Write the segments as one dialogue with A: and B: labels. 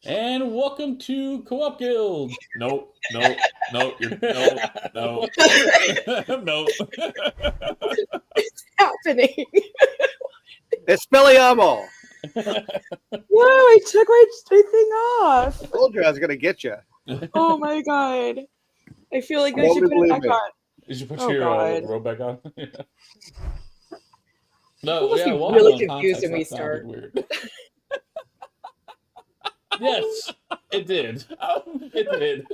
A: And welcome to Co-op Guild. Nope, nope, nope, nope, nope, nope.
B: What's happening?
C: It's Spelliamo.
B: Whoa, I took my thing off.
C: I told you I was going to get you.
B: Oh my god. I feel like I
C: Nobody
B: should put it
C: believe
B: back
C: me.
B: on.
A: You should put
B: Oh,
A: your
B: God.
A: robe back on.
B: People
A: No,
B: must
A: yeah,
B: be
A: well,
B: really
A: no,
B: confused
A: context,
B: when we
A: that sounded
B: start.
A: Weird. Yes, it did. It did.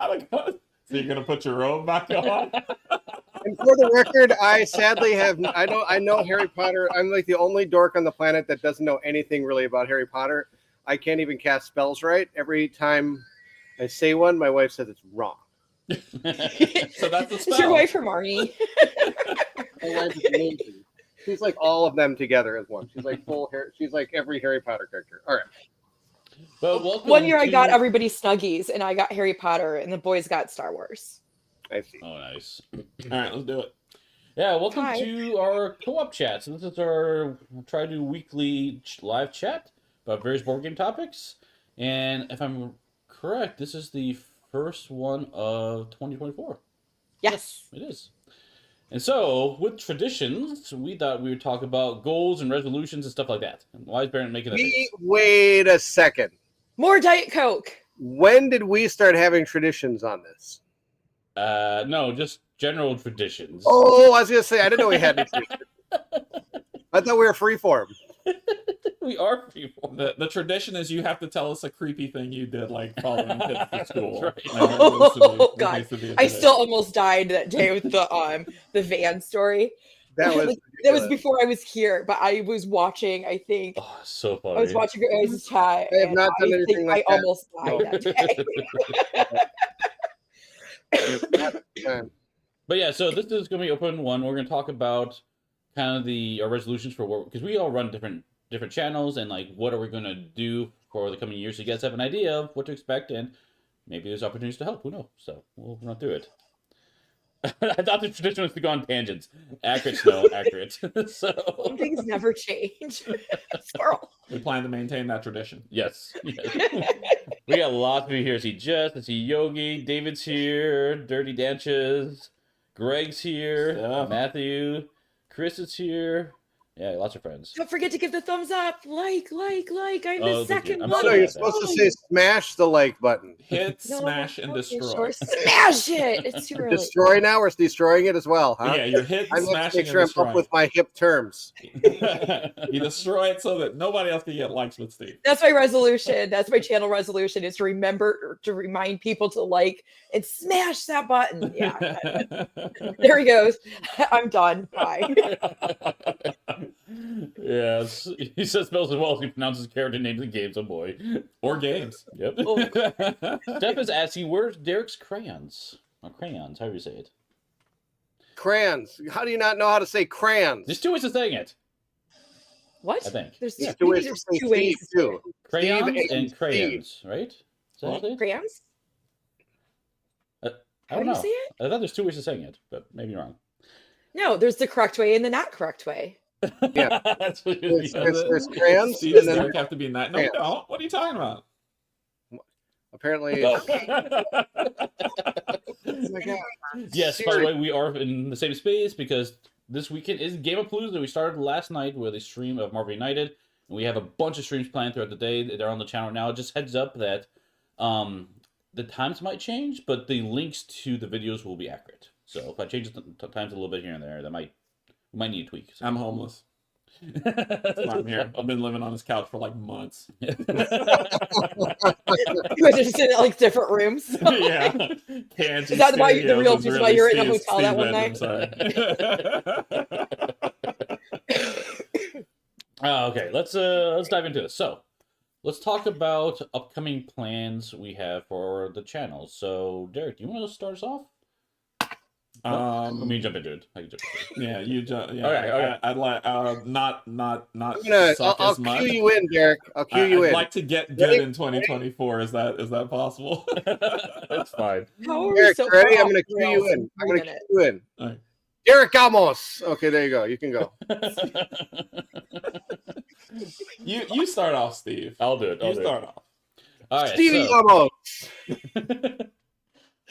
D: Oh my God. So you're gonna put your robe back on?
C: And for the record, I sadly have. I know Harry Potter. I'm like the only dork on the planet that doesn't know anything really about Harry Potter. I can't even cast spells right. Every time I say one, my wife says it's wrong.
A: So that's the
B: Is your
A: spell.
B: wife from Arnie?
C: My wife is amazing. She's like all of them together as one. She's like full hair. She's like every Harry Potter character. All right.
A: But welcome
B: One year I got
A: to-
B: everybody Snuggies, and I got Harry Potter, and the boys got Star Wars.
C: I see.
A: Oh, nice.
D: All right, let's do it.
A: Yeah, welcome
B: Hi.
A: to our co-op chat. So this is our try to do weekly live chat about various board game topics. And if I'm correct, this is the first one of 2024.
B: Yes.
A: It is. And so, with traditions, we thought we would talk about goals and resolutions and stuff like that. And why is Baron making that face?
C: Wait a second.
B: More Diet Coke.
C: When did we start having traditions on this?
A: No, just general traditions.
C: Oh, I was gonna say I didn't know we had any traditions. I thought we were freeform.
A: We are people.
D: The tradition is you have to tell us a creepy thing you did, like following kids to school.
A: That's right.
D: Like, that needs to be-
B: Oh
D: that
B: god.
D: needs to be a
B: I
D: tradition.
B: still almost died that day with the van story.
C: That was
B: Like, that was
C: ridiculous.
B: before I was here, but I was watching, I think.
A: Oh, so funny.
B: I was watching your guys' chat.
C: I have
B: and
C: not done
B: I
C: anything
B: think
C: like
B: I
C: that.
B: almost died that day.
A: But yeah, so this is going to be open one. We're going to talk about kind of our resolutions for what, because we all run different channels, and like what are we going to do for the coming years, so you guys have an idea of what to expect, and maybe there's opportunities to help. Who knows? So we'll run through it. I thought the tradition was to go on tangents. Accurate, no, accurate. So
B: Some things never change. Squirrel.
D: We plan to maintain that tradition.
A: yes. We got lots of you here. I see Jess, I see Yogi, David's here, Dirty Danches, Greg's here,
D: Stuff.
A: Matthew, Chris is here. Yeah, lots of friends.
B: Don't forget to give the thumbs up. Like. I'm
A: Oh,
B: the
A: thank you.
B: second
A: I'm
C: No,
B: one.
A: so
C: no, you're
A: glad
C: supposed to
B: Oh,
C: say smash the like button.
D: Hit,
B: no,
D: smash, and
B: okay,
D: destroy.
B: Sure. Smash it. It's too early.
C: Destroy now or destroying it as well, huh?
D: Yeah, you're hitting,
C: I have to
D: smashing,
C: make sure
D: and
C: I'm up with
D: destroying.
C: my hip terms.
D: You destroy it so that nobody else can get likes with Steve.
B: That's my resolution. That's my channel resolution, is to remember to remind people to like and smash that button. Yeah. There he goes. I'm done. Bye.
A: Yes, he says spells as well as he pronounces character names in games. Oh boy.
D: Or games.
A: Yep.
B: Oh.
A: Steph is asking, where's Derek's crayons? Or crayons, however you say it.
C: Crayons. How do you not know how to say crayons?
A: There's two ways of saying it,
B: What?
A: I think.
B: There's
C: There's
B: two
C: two
B: ways.
C: ways to
B: There's
C: say
B: two ways.
C: Steve, too.
A: Crayons
C: Steve
A: and
C: Steve.
A: crayons, right? Is that how you say it?
B: Crayons?
A: I
B: How
A: don't
B: do you
A: know.
B: say it?
A: I thought there's two ways of saying it, but maybe you're wrong.
B: No, there's the correct way and the not correct way.
C: Yeah.
A: That's what
C: There's crayons,
D: Steve
C: and
D: and
C: then
D: Derek have to be nice. No, you
C: crayons.
D: don't. What are you talking about?
C: apparently.
A: Oh.
C: Oh my God.
A: Yes, by the way, we are in the same space because this weekend is Game of Palooza. We started last night with a stream of Marvel United, and we have a bunch of streams planned throughout the day. They're on the channel now. Just heads up that the times might change, but the links to the videos will be accurate. So if I change the times a little bit here and there, we might need a tweak. So.
D: I'm homeless. That's why I'm here. I've been living on his couch for like months.
B: You guys are just in like different rooms.
D: Yeah. Canje
B: Is that why the real
D: Studios
B: reason
D: is
B: why you're in the
D: Steve's
B: hotel that one
D: bedroom,
A: Okay, let's dive into this. So, let's talk about upcoming plans we have for the channel. So, Derek, do you want to start us off? Let me jump into it. I can jump into it.
D: Yeah, you just. Yeah,
A: Okay.
D: I'd like not
C: I'll
D: suck as much.
C: cue you in, Derek. I'll cue you
D: I'd
C: in.
D: like to get good in 2024. Is that possible?
A: That's fine.
B: How are we
C: Derek,
B: so
C: ready?
B: far
C: I'm going to
B: off
C: cue
B: the
C: you
B: rails
C: in. I'm going to
B: 3
C: cue you in.
D: All right.
C: Derek Amos. Okay, there you go. You can go.
D: You start off, Steve.
A: I'll do it.
D: You start off.
A: All right,
C: Stevie
A: so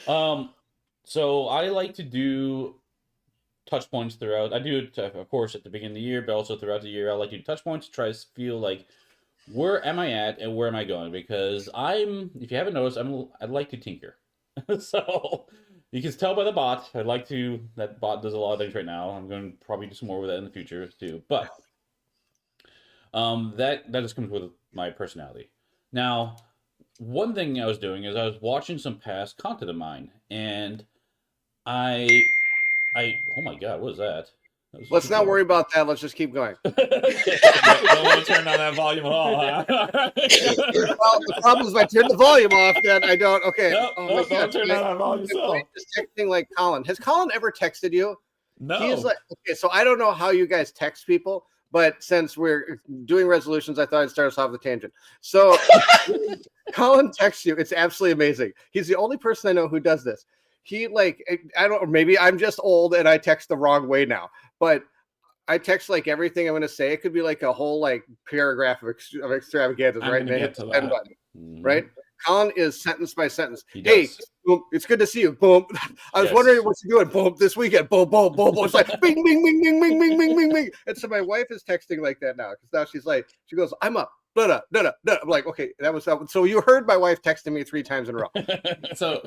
C: Amos.
A: so I like to do touch points throughout. I do it, of course, at the beginning of the year, but also throughout the year. I like to do touch points to try to feel like where am I at and where am I going? Because if you haven't noticed, I like to tinker. So you can tell by the bot. That bot does a lot of things right now. I'm going to probably do some more with that in the future too. But that just comes with my personality. Now, one thing I was doing is I was watching some past content of mine, and I oh my god, what is that?
C: Let's not worry about that. Let's just keep going.
D: Don't want to turn down that volume at all, huh?
C: Well, the problem is if I turn the volume off, then I don't. Okay.
D: Don't turn down that volume.
C: Just texting like Colin. Has Colin ever texted you?
D: No.
C: He's like, okay, so I don't know how you guys text people, but since we're doing resolutions, I thought I'd start us off with a tangent. So Colin texts you. It's absolutely amazing. He's the only person I know who does this. He I don't, maybe I'm just old and I text the wrong way now, but I text like everything I'm going to say. It could be like a whole like paragraph of extravaganzas, right? And I hit the send button, right? Colin is sentence by sentence. Hey, boom, it's good to see you. Boom. I was wondering what you're doing. Boom, this weekend. Boom, boom, boom, boom. It's like bing, bing, bing, bing, bing, bing, bing, bing, bing. And so my wife is texting like that now because now she goes, I'm up. Da, da, da, da. I'm like, okay, that was so you heard my wife texting me 3 times in a row.
D: So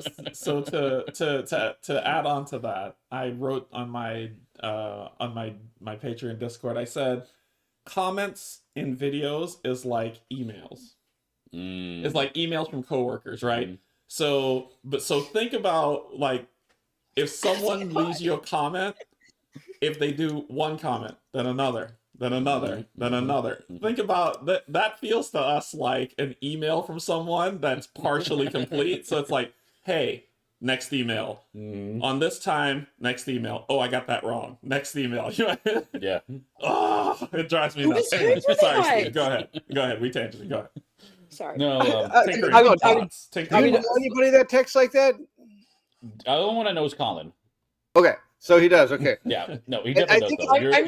D: to add on to that, I wrote on my Patreon Discord, I said comments in videos is like emails. It's like emails from coworkers, right? So think about like if someone leaves you a comment, if they do one comment, then another, then another, then another. Think about that. That feels to us like an email from someone that's partially complete. So it's like, hey, next email. On this time, next email. Oh, I got that wrong. Next email.
A: Yeah.
D: Oh, it drives me nuts. Anyway, sorry, Steve. Go ahead. We tangent. Go ahead.
B: Sorry.
A: No,
C: Do you know anybody that texts like that?
A: The only one I know is Colin.
C: Okay, so he does. Okay.
A: Yeah. No, he definitely does.
B: I'm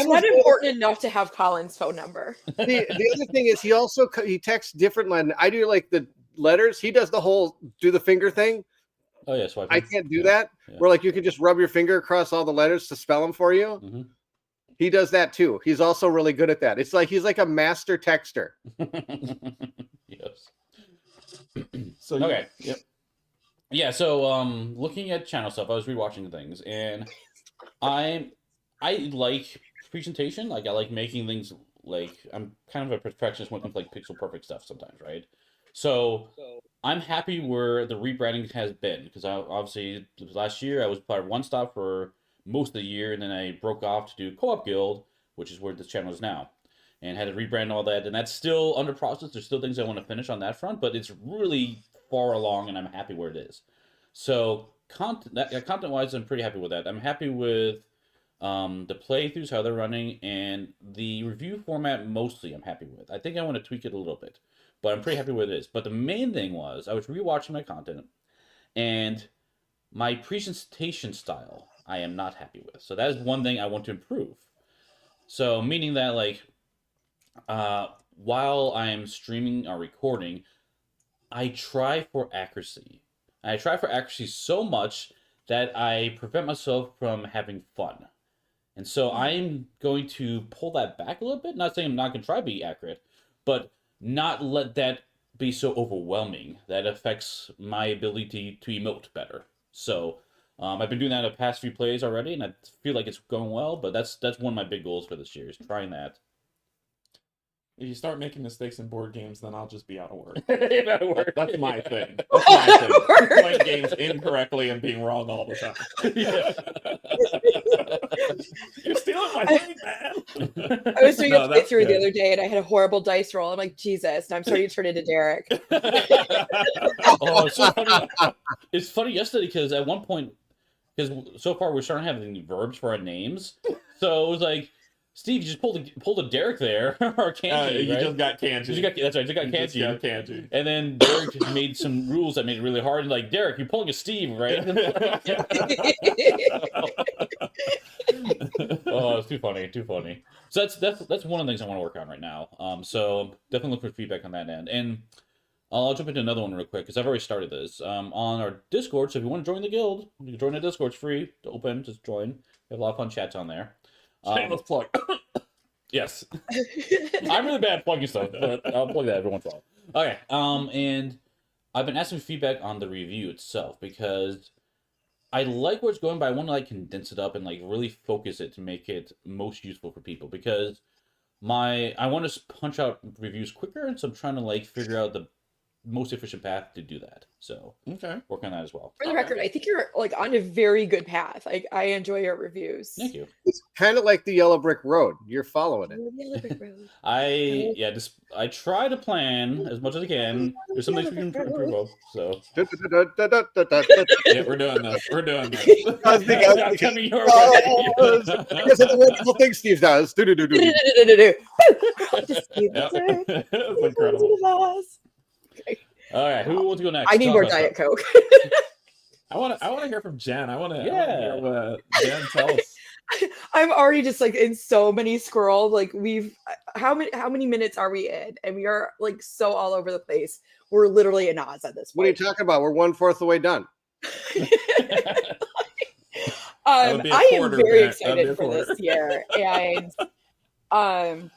B: not important enough to have Colin's phone number.
C: The other thing is he texts different. I do like the letters. He does the whole do the finger thing.
A: Oh yeah, swiping.
C: I can't do that. Yeah. Where like you can just rub your finger across all the letters to spell them for you. He does that too. He's also really good at that. It's like he's like a master texter.
A: Yes.
D: So
A: okay. Yep. Yeah. So looking at channel stuff, I was rewatching things, and I like presentation. Like I like making things. Like I'm kind of a perfectionist when it comes to like pixel perfect stuff sometimes, right? So I'm happy where the rebranding has been because obviously last year I was part of One Stop for most of the year, and then I broke off to do Co-op Guild, which is where this channel is now, and had to rebrand all that, and that's still under process. There's still things I want to finish on that front, but it's really far along, and I'm happy where it is. So content-wise, I'm pretty happy with that. I'm happy with the playthroughs, how they're running, and the review format mostly I'm happy with. I think I want to tweak it a little bit, but I'm pretty happy with it is. But the main thing was I was rewatching my content, and my presentation style I am not happy with. So that is one thing I want to improve. So meaning that like while I am streaming or recording, I try for accuracy. I try for accuracy so much that I prevent myself from having fun. And so I'm going to pull that back a little bit. Not saying I'm not going to try to be accurate, but not let that be so overwhelming that affects my ability to emote better. So I've been doing that in the past few plays already, and I feel like it's going well. But that's one of my big goals for this year is trying that.
D: If you start making mistakes in board games, then I'll just be out of work.
A: That's
D: my thing. That's my thing. Playing games incorrectly and being wrong all the time. You're stealing my thing, man.
B: I was doing a playthrough the other day, and I had a horrible dice roll. I'm like, Jesus, and I'm starting to turn into Derek.
A: Oh, it's so funny. It's funny yesterday because at one point, because so far we're starting having verbs for our names, so it was like, Steve, you just pulled a Derek there, or Canje,
D: You
A: right?
D: just got Canje.
A: That's right, you just got Canje. And then Derek just made some rules that made it really hard. Like, Derek, you're pulling a Steve, right? Oh, it's too funny. So that's one of the things I want to work on right now. So definitely look for feedback on that end. And I'll jump into another one real quick because I've already started this. On our Discord, so if you want to join the guild, you can join the Discord. It's free to open. Just join. We have a lot of fun chats on there.
D: Shameless plug.
A: Yes. I'm really bad at plugging stuff, but I'll plug that every once in a while. Okay. And I've been asking feedback on the review itself because I like where it's going, but I want to like condense it up and like really focus it to make it most useful for people because I want to punch out reviews quicker, and so I'm trying to like figure out the most efficient path to do that. So
D: Okay.
A: work on that as well.
B: For the record, I think you're like on a very good path. Like I enjoy your reviews.
A: Thank you.
C: It's kind of like the Yellow Brick Road. You're following it.
A: I try to plan as much as I can. There's some things we can improve on. So
D: Yeah, we're doing this. We're doing this.
A: I'm coming your way.
C: Because of the wonderful thing Steve does.
D: That's incredible.
A: All right, who wants to go next?
B: I need
A: Talk
B: more
A: about
B: Diet
A: stuff.
B: Coke.
D: I want to hear from Jen. I want to
A: Yeah.
D: hear what Jen tells.
B: I'm already just like in so many squirrels. Like how many minutes are we in? And we are like so all over the place. We're literally in Oz at this
C: What are you
B: point.
C: talking about? We're 1/4 the way done.
D: would be a
B: I am
D: quarter,
B: very
D: Matt. That'd be a
B: excited for
D: quarter.
B: this year, and I'm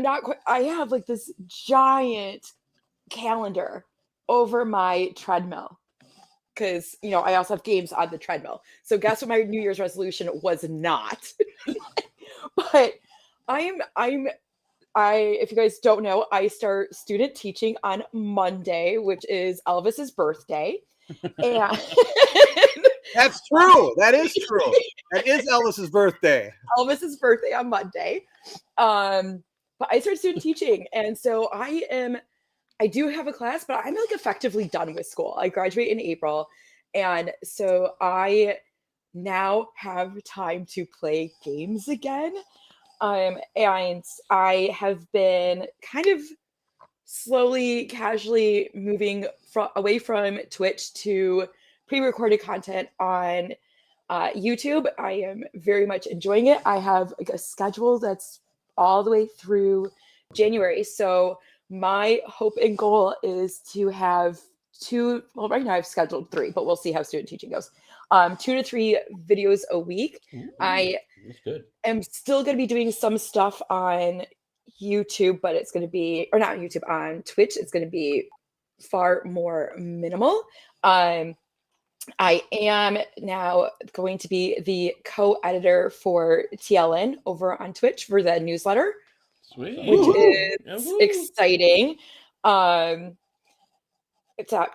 B: not quite. I have like this giant calendar over my treadmill because I also have games on the treadmill. So guess what my New Year's resolution was not. But if you guys don't know, I start student teaching on Monday, which is Elvis's birthday. And
C: That's true. That is true. That is Elvis's birthday.
B: Elvis's birthday on Monday. But I started student teaching, and so I do have a class, but I'm like effectively done with school. I graduate in April, and so I now have time to play games again. And I have been kind of slowly, casually moving away from Twitch to pre-recorded content on YouTube. I am very much enjoying it. I have like a schedule that's all the way through January. So my hope and goal is to have right now I've scheduled 3, but we'll see how student teaching goes. 2 to 3 videos a week.
A: Ooh,
B: I
A: that's good.
B: am still going to be doing some stuff on YouTube, but it's going to be, or not YouTube, on Twitch. It's going to be far more minimal. I am now going to be the co-editor for TLN over on Twitch for the newsletter,
D: Sweet.
B: which is
D: Woo-hoo.
B: exciting. That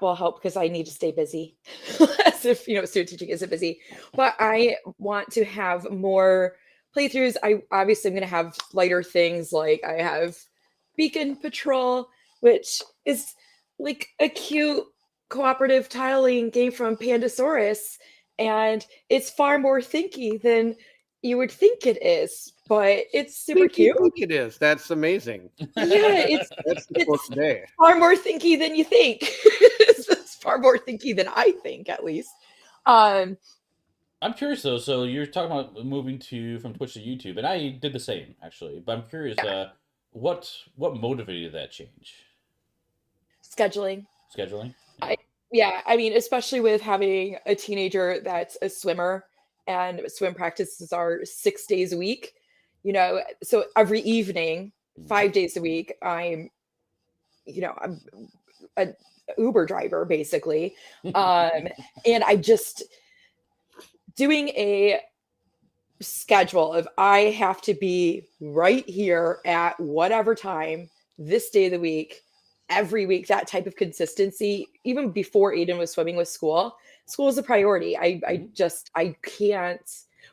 B: will help because I need to stay busy, as if student teaching isn't busy. But I want to have more playthroughs. I obviously am going to have lighter things, like I have Beacon Patrol, which is like a cute cooperative tiling game from Pandasaurus, and it's far more thinky than you would think it is, but it's super cute.
C: I think it is. That's amazing.
B: Yeah,
C: That's the quote today.
B: far more thinky than you think. It's far more thinky than I think, at least.
A: I'm curious though. So you're talking about moving from Twitch to YouTube, and I did the same actually. But I'm curious, what motivated that change?
B: Scheduling. Yeah, I mean, especially with having a teenager that's a swimmer, and swim practices are 6 days a week. So every evening, 5 days a week, I'm an Uber driver basically, and I just doing a schedule of I have to be right here at whatever time this day of the week, every week. That type of consistency, even before Aiden was swimming with school is a priority. I can't,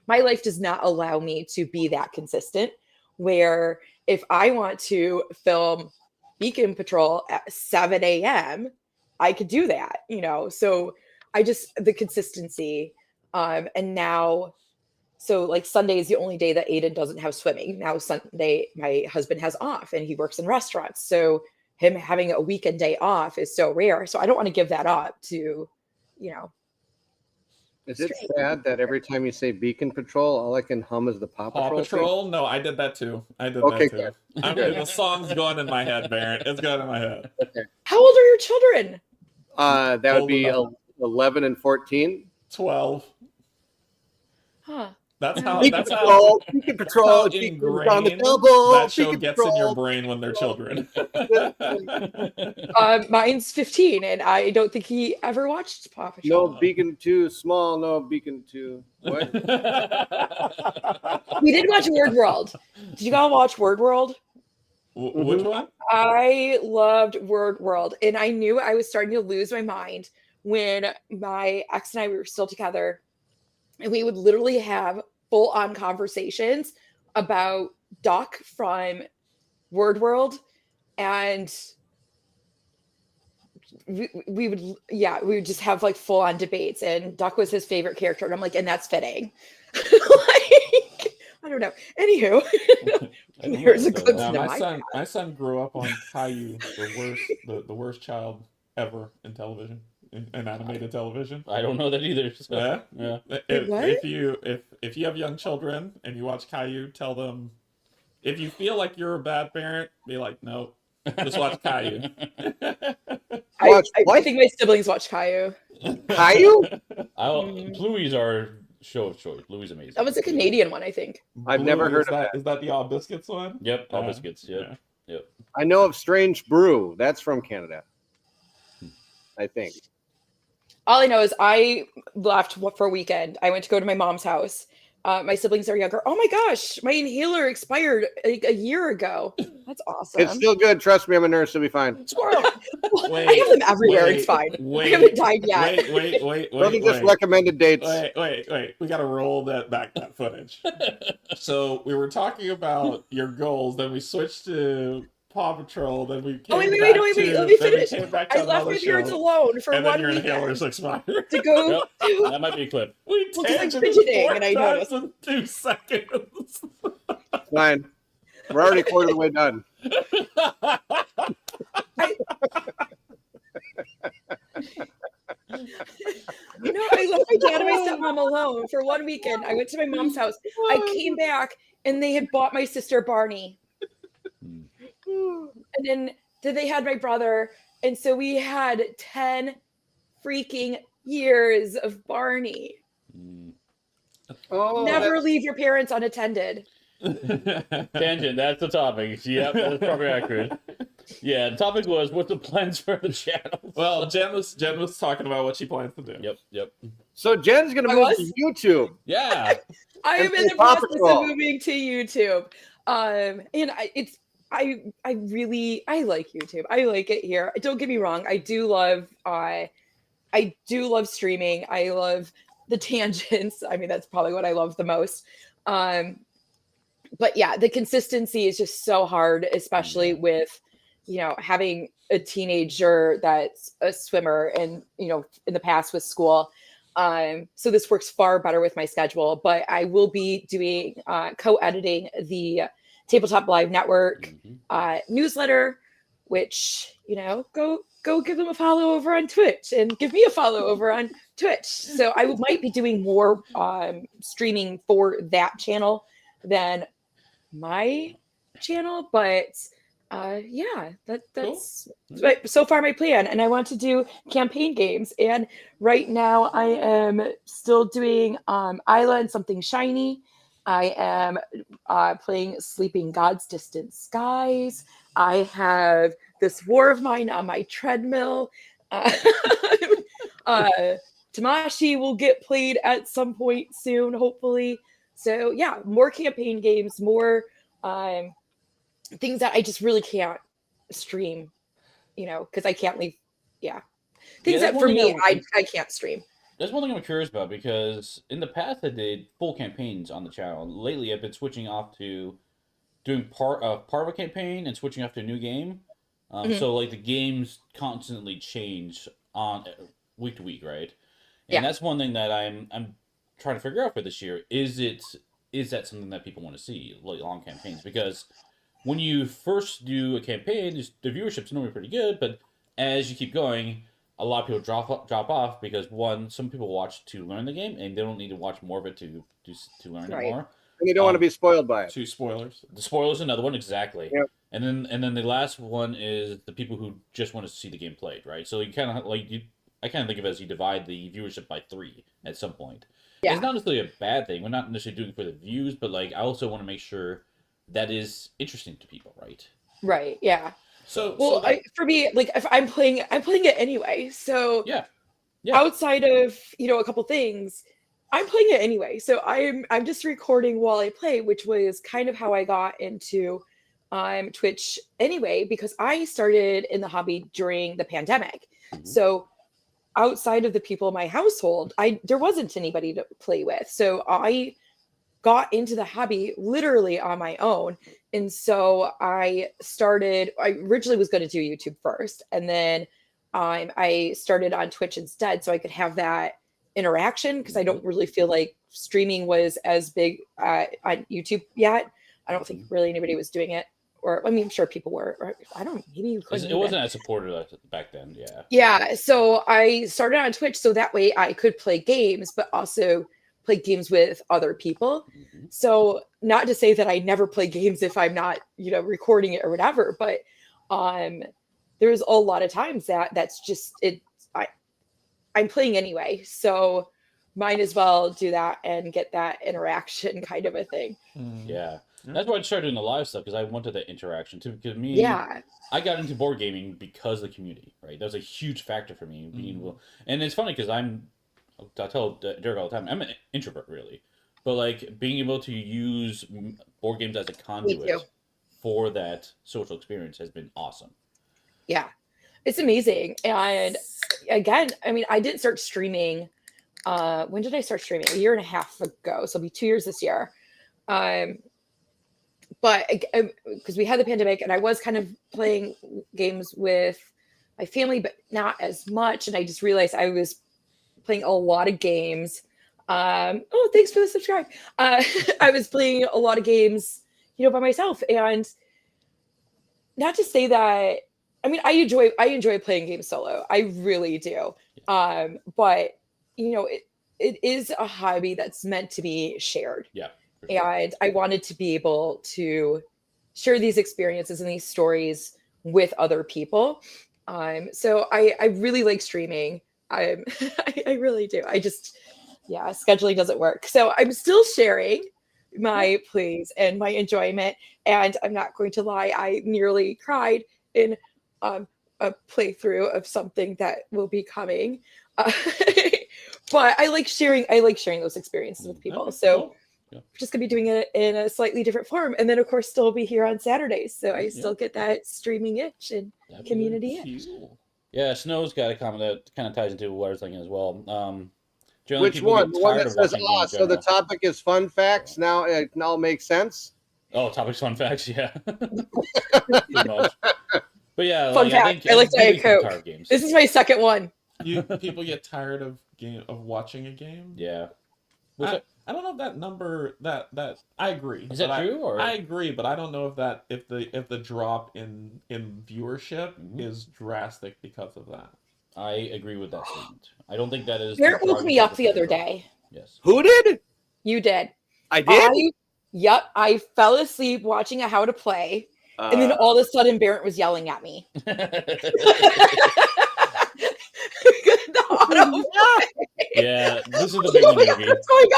B: my life does not allow me to be that consistent, where if I want to film Beacon Patrol at 7 a.m., I could do that, so the consistency. And now, so like Sunday is the only day that Aiden doesn't have swimming. Now Sunday, my husband has off and he works in restaurants. So him having a weekend day off is so rare. So I don't want to give that up to,
C: Is it sad that every time you say Beacon Patrol, all I can hum is the Paw
D: Paw
C: Patrol?
D: Patrol? No, I did that too.
C: Okay,
D: Too. The song's going in my head, Barrett. It's going in my head.
C: Okay.
B: How old are your children?
C: That would
D: Old
C: be
D: enough.
C: 11 and 14.
D: 12.
B: Huh.
D: That's
C: Beacon
D: how
C: Patrol, Beacon Patrol,
D: how
C: Beacon on the
D: ingrained
C: double.
D: that show
C: Beacon
D: gets in your
C: Patrol.
D: brain when they're children.
B: Mine's 15, and I don't think he ever watched Paw Patrol.
C: No Beacon too small. No Beacon too. What?
B: We did watch Word World. Did you guys watch Word World?
D: Which one?
B: I loved Word World, and I knew I was starting to lose my mind when my ex and I were still together, and we would literally have full-on conversations about Duck from Word World, and we would just have like full-on debates, and Duck was his favorite character, and I'm like, and that's fitting. Like, I don't know. Anywho, here's a glimpse into
D: my son grew up on Caillou, the worst child ever in television, in animated television.
A: I don't know that either. So,
D: Yeah,
A: yeah.
D: If you have young children and you watch Caillou, tell them, if you feel like you're a bad parent, be like, no, just watch Caillou.
B: I think my siblings watch Caillou.
C: Caillou?
A: Bluey's our show of choice. Bluey's amazing.
B: That was a Canadian one, I think.
C: I've never heard of that.
D: Is that the All Biscuits one?
A: Yep, All Biscuits. Yep.
D: Yeah.
A: Yep.
C: I know of Strange Brew. That's from Canada, I think.
B: All I know is I left for a weekend. I went to go to my mom's house. My siblings are younger. Oh my gosh, my inhaler expired like a year ago. That's awesome.
C: It's still good. Trust me, I'm a nurse. It'll be fine.
B: Squirrel. I have them everywhere. It's fine. I haven't died yet.
D: Wait.
C: Those are just recommended dates.
D: Wait. We got to roll that footage. So we were talking about your goals, then we switched to Paw Patrol, then we came
B: wait. Let me finish. I left my parents alone for
D: and
B: 1
D: then your
B: weekend
D: inhaler's expired.
B: to go.
A: Yep. That might be a clip.
D: We
B: Well, 'cause I'm
D: tangented
B: fidgeting,
D: 4
B: and I
D: times
B: noticed.
D: in 2 seconds.
C: Fine. We're already a quarter of the way done.
B: I left my dad and my stepmom alone for 1 weekend. I went to my mom's house. I came back, and they had bought my sister Barney. And then they had my brother. And so we had 10 freaking years of Barney.
C: Oh,
B: Never leave your parents unattended.
A: Tangent, that's the topic. Yep, that's probably accurate. Yeah, the topic was what's the plans for the channel.
D: Well, Jen was talking about what she plans to do.
A: Yep.
C: So Jen's gonna move to YouTube.
A: Yeah.
B: I am in the process of moving to YouTube. And I really like YouTube. I like it here. Don't get me wrong. I do love streaming. I love the tangents. I mean, that's probably what I love the most. But yeah, the consistency is just so hard, especially with, having a teenager that's a swimmer and, in the past with school. So this works far better with my schedule, but I will be doing co-editing the Tabletop Live Network newsletter, which, go give them a follow over on Twitch and give me a follow over on Twitch. So I might be doing more streaming for that channel than my channel, but that's cool. So far my plan. And I want to do campaign games, and right now I am still doing Isla and Something Shiny. I am playing Sleeping Gods Distant Skies. I have this War of Mine on my treadmill. Tamashi will get played at some point soon, hopefully. So yeah, more campaign games, more things that I just really can't stream, because I can't leave. Yeah. Things that for me, I can't stream.
A: That's one thing I'm curious about, because in the past I did full campaigns on the channel. Lately I've been switching off to doing part of a campaign and switching off to a new game. So like the games constantly change on week to week, right? And that's one thing that I'm trying to figure out for this year. Is that something that people want to see, like long campaigns? Because when you first do a campaign, the viewership's normally pretty good, but as you keep going, a lot of people drop off because one, some people watch to learn the game, and they don't need to watch more of it to learn it
B: Right.
A: more.
C: And you don't want to be spoiled by it.
D: 2 spoilers.
A: The spoiler is another one, exactly.
C: Yep.
A: And then the last one is the people who just want to see the game played, right? So you kind of I kind of think of it as you divide the viewership by 3 at some point.
B: Yeah.
A: It's not necessarily a bad thing. We're not necessarily doing it for the views, but like I also want to make sure that is interesting to people, right?
B: Right. Yeah.
D: So,
B: Well, for me, like if I'm playing it anyway. So
A: Yeah.
B: outside of a couple things, I'm playing it anyway. So I'm just recording while I play, which was kind of how I got into Twitch anyway, because I started in the hobby during the pandemic.
A: Mhm.
B: So outside of the people in my household, there wasn't anybody to play with. So I got into the hobby literally on my own. And so I originally was going to do YouTube first. And then I started on Twitch instead so I could have that interaction, because I don't really feel like streaming was as big on YouTube yet. I don't think really anybody was doing it. Or, I mean, I'm sure people were. Or, I don't know, maybe you couldn't.
A: It wasn't as supported back then, yeah.
B: Yeah, so I started on Twitch so that way I could play games, but also play games with other people.
A: Mm-hmm.
B: So not to say that I never play games if I'm not, recording it or whatever, but there's a lot of times that's just it. I'm playing anyway, so might as well do that and get that interaction kind of a thing.
A: Yeah. That's why I started doing the live stuff, because I wanted that interaction too. Because I got into board gaming because of the community, right? That was a huge factor for me. And it's funny because I tell Derek all the time, I'm an introvert really, but like being able to use board games as a conduit for that social experience has been awesome.
B: Yeah, it's amazing. And again, I mean, I didn't start streaming. When did I start streaming? A year and a half ago. So it'll be 2 years this year. But because we had the pandemic and I was kind of playing games with my family, but not as much. And I just realized I was playing a lot of games. Oh, thanks for the subscribe. I was playing a lot of games, by myself. And not to say that, I mean, I enjoy playing games solo. I really do. But, it is a hobby that's meant to be shared.
A: Yeah.
B: Sure. And I wanted to be able to share these experiences and these stories with other people. So I really like streaming. I really do. I just, scheduling doesn't work. So I'm still sharing my plays and my enjoyment. And I'm not going to lie, I nearly cried in a playthrough of something that will be coming. But I like sharing those experiences with people. So we're just gonna be doing it in a slightly different form, and then of course still be here on Saturdays, so I still get that streaming itch and community itch.
A: Yeah, Snow's got a comment that kind of ties into what I was thinking as well.
C: Which one? The one that says, so the topic is fun facts. Now it all makes sense.
A: Oh, topic's fun facts, yeah. Pretty much. But yeah,
B: fun fact. I like Diet Coke. This is my second one.
D: People get tired of watching a game.
A: Yeah.
D: I don't know if that number that I agree.
A: Is that true? Or
D: I agree, but I don't know if the drop in viewership is drastic because of that.
A: I agree with that statement. I don't think that is.
B: Garrett woke me up the other day.
A: Yes.
C: Who did?
B: You did.
C: I did?
B: Yep. I fell asleep watching a How to Play, and then all of a sudden Barrett was yelling at me.
A: Yeah, this is the big one.
B: What's going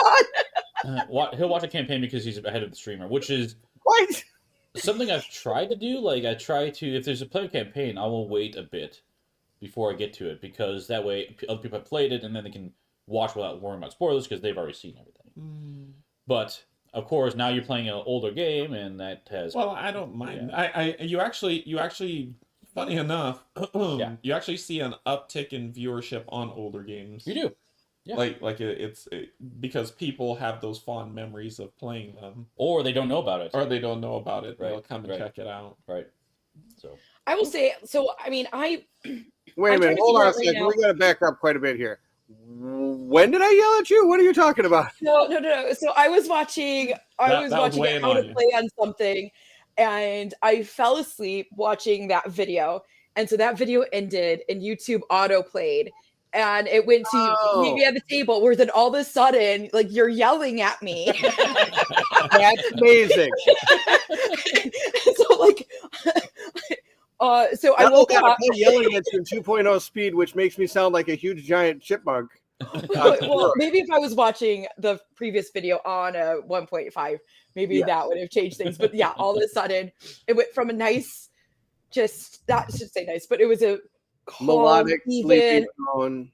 B: on?
A: He'll watch a campaign because he's ahead of the streamer, which is
C: what?
A: Something I've tried to do. Like I try to, if there's a player campaign, I will wait a bit before I get to it, because that way other people have played it and then they can watch without worrying about spoilers because they've already seen everything. But of course, now you're playing an older game, and that has.
D: Well, I don't mind. Yeah. You actually. Funny enough, you actually see an uptick in viewership on older games.
A: You do, yeah.
D: Like it's because people have those fond memories of playing them,
A: or they don't know about it,
D: Right. They'll come and check it out.
A: Right. So
B: I will say. So I mean,
C: Wait a minute. Hold on a second. We got to back up quite a bit here. When did I yell at you? What are you talking about?
B: No. So I was watching. I was watching How to Play on something. And I fell asleep watching that video, And so that video ended and YouTube auto played. And it went to maybe at the table where then all of a sudden, like, you're yelling at me.
C: That's amazing.
B: So like, so I woke up
C: yelling at you in 2.0 speed, which makes me sound like a huge giant chipmunk.
B: Well, maybe if I was watching the previous video on a 1.5, maybe that would have changed things. But yeah, all of a sudden it went from a nice, just not should say nice, but it was a calm,
C: melodic,
B: even
C: tone.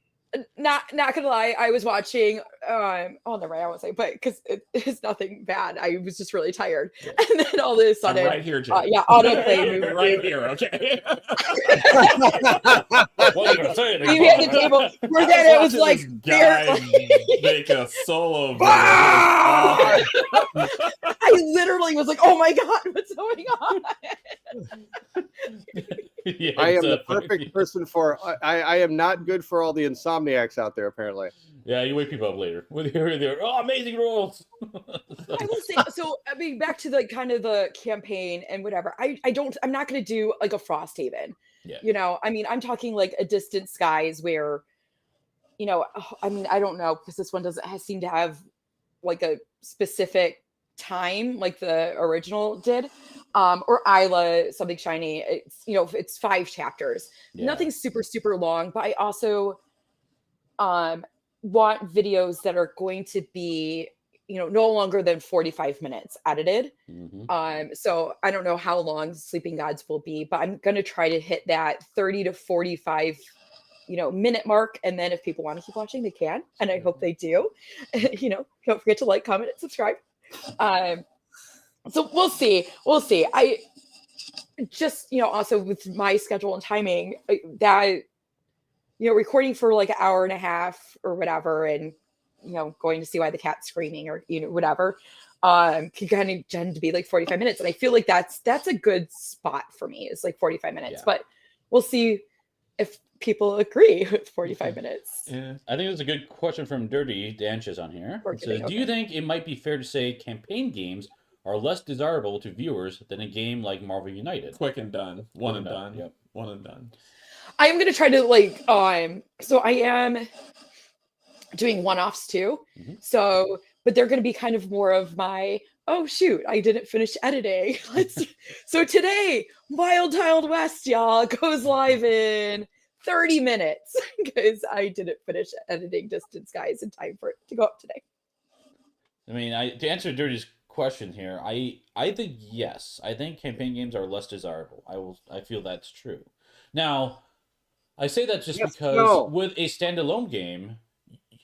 B: not gonna lie, I was watching oh never mind, I won't say, but because it's nothing bad. I was just really tired.
A: Yeah.
B: And then all of a sudden,
D: I'm right here, Jen.
B: yeah, autoplay moved.
D: Right here, okay.
A: What are you gonna say?
B: We had the table where then it was like
D: guy make a solo video.
B: I literally was like, oh my god, what's going on?
A: Yeah,
C: I am the
A: definitely.
C: perfect person for. I am not good for all the insomniacs out there. Apparently,
A: Yeah, you wake people up later. When they're oh, amazing rules.
B: I will say so. I mean, back to the kind of the campaign and whatever. I'm not going to do like a Frosthaven.
A: Yeah.
B: You know, I mean, I'm talking like a Distant Skies where, you know, I mean, I don't know because this one doesn't seem to have like a specific time like the original did. Or Isla, Something Shiny. It's, you know, it's 5 chapters.
A: Yeah.
B: Nothing super, super long, but I also want videos that are going to be, you know, no longer than 45 minutes edited.
A: Mm-hmm.
B: So I don't know how long Sleeping Gods will be, but I'm going to try to hit that 30 to 45 minute mark. And then if people want to keep watching, they can. And I hope they do. You know, don't forget to like, comment, and subscribe. So we'll see. I just, you know, also with my schedule and timing, that, you know, recording for like an hour and a half or whatever, and, you know, going to see why the cat's screaming or, you know, whatever, can kind of tend to be like 45 minutes. And I feel like that's a good spot for me. It's like 45 minutes,
A: Yeah.
B: but we'll see if people agree with 45 minutes.
D: Yeah.
A: I think that's a good question from Dirty Danches on here. It says, do you think it might be fair to say campaign games are less desirable to viewers than a game like Marvel United?
D: Quick and done. One and
A: Quick and
D: done.
A: done, yep.
D: One and done.
B: I am going to try to like, so I am doing one-offs too.
A: Mm-hmm.
B: So, but they're going to be kind of more of my, oh shoot, I didn't finish editing. So today, Wild Wild West, y'all, goes live in 30 minutes because I didn't finish editing Distant Skies in time for it to go up today.
A: I mean, to answer Dirty's question here, I think yes. I think campaign games are less desirable. I feel that's true. Now, I say that just because with a standalone game,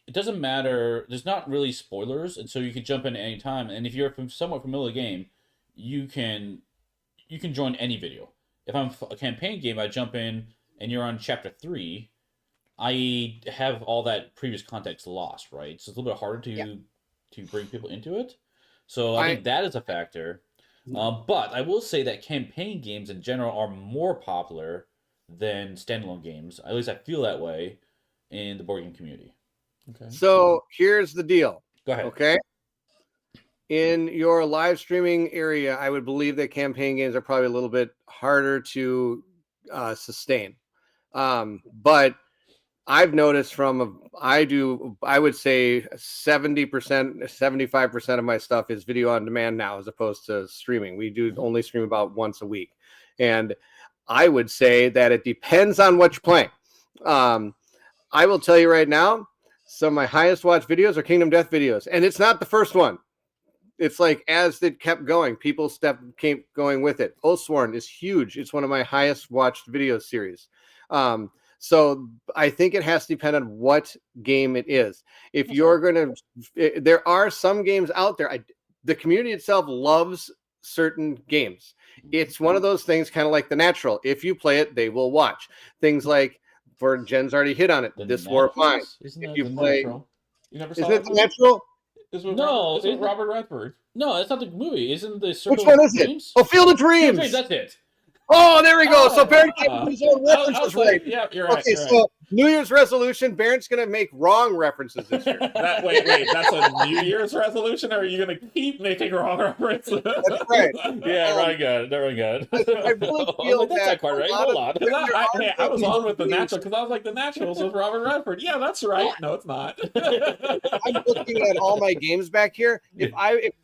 A: it doesn't matter. There's not really spoilers, and so you can jump in at any time. And if you're somewhat familiar with the game, you can join any video. If I'm a campaign game, I jump in, and you're on chapter 3. I have all that previous context lost, right? So it's a little bit harder to bring people into it. So I think that is a factor. But I will say that campaign games in general are more popular than standalone games. At least I feel that way in the board game community.
D: Okay.
C: So here's the deal.
A: Go ahead.
C: Okay. In your live streaming area, I would believe that campaign games are probably a little bit harder to sustain. But I've noticed I would say 70%, 75% of my stuff is video on demand now, as opposed to streaming. We do only stream about once a week. And I would say that it depends on what you're playing. I will tell you right now, some of my highest watched videos are Kingdom Death videos. And it's not the first one. It's like as it kept going, people kept going with it. Oathsworn is huge. It's one of my highest watched video series. So I think it has to depend on what game it is. If you're going to, there are some games out there. The community itself loves certain games. It's one of those things, kind of like The Natural. If you play it, they will watch. Things like, for Jen's already hit on it, This War of Mine.
A: Isn't
C: You play,
D: You never saw
C: isn't it
D: that
C: The Natural?
D: It's with
A: No,
D: it's with
A: isn't-
D: Robert Redford.
A: No, that's not the movie. Isn't the Circle
C: Which one
A: of
C: is it?
A: Dreams?
C: Oh, Field of
A: Field of
C: Dreams.
A: That's it.
C: Oh, there we go. So Baron
D: I
C: his own
D: was
C: references
D: like,
C: right.
D: yeah, you're right.
C: Okay,
D: you're right.
C: so New Year's resolution, Baron's going to make wrong references this year.
D: Wait, that's a New Year's resolution, or are you gonna keep making wrong references?
C: That's right.
A: Yeah, very good. Very good.
C: I really feel
A: that's
C: that
A: not quite
C: a
A: right.
C: lot
A: Hold
C: of-
A: on.
C: there are
D: I was
C: things-
D: on with the natural because I was like, the naturals with Robert Redford. Yeah, that's right. No, it's not.
C: I'm looking at all my games back here. If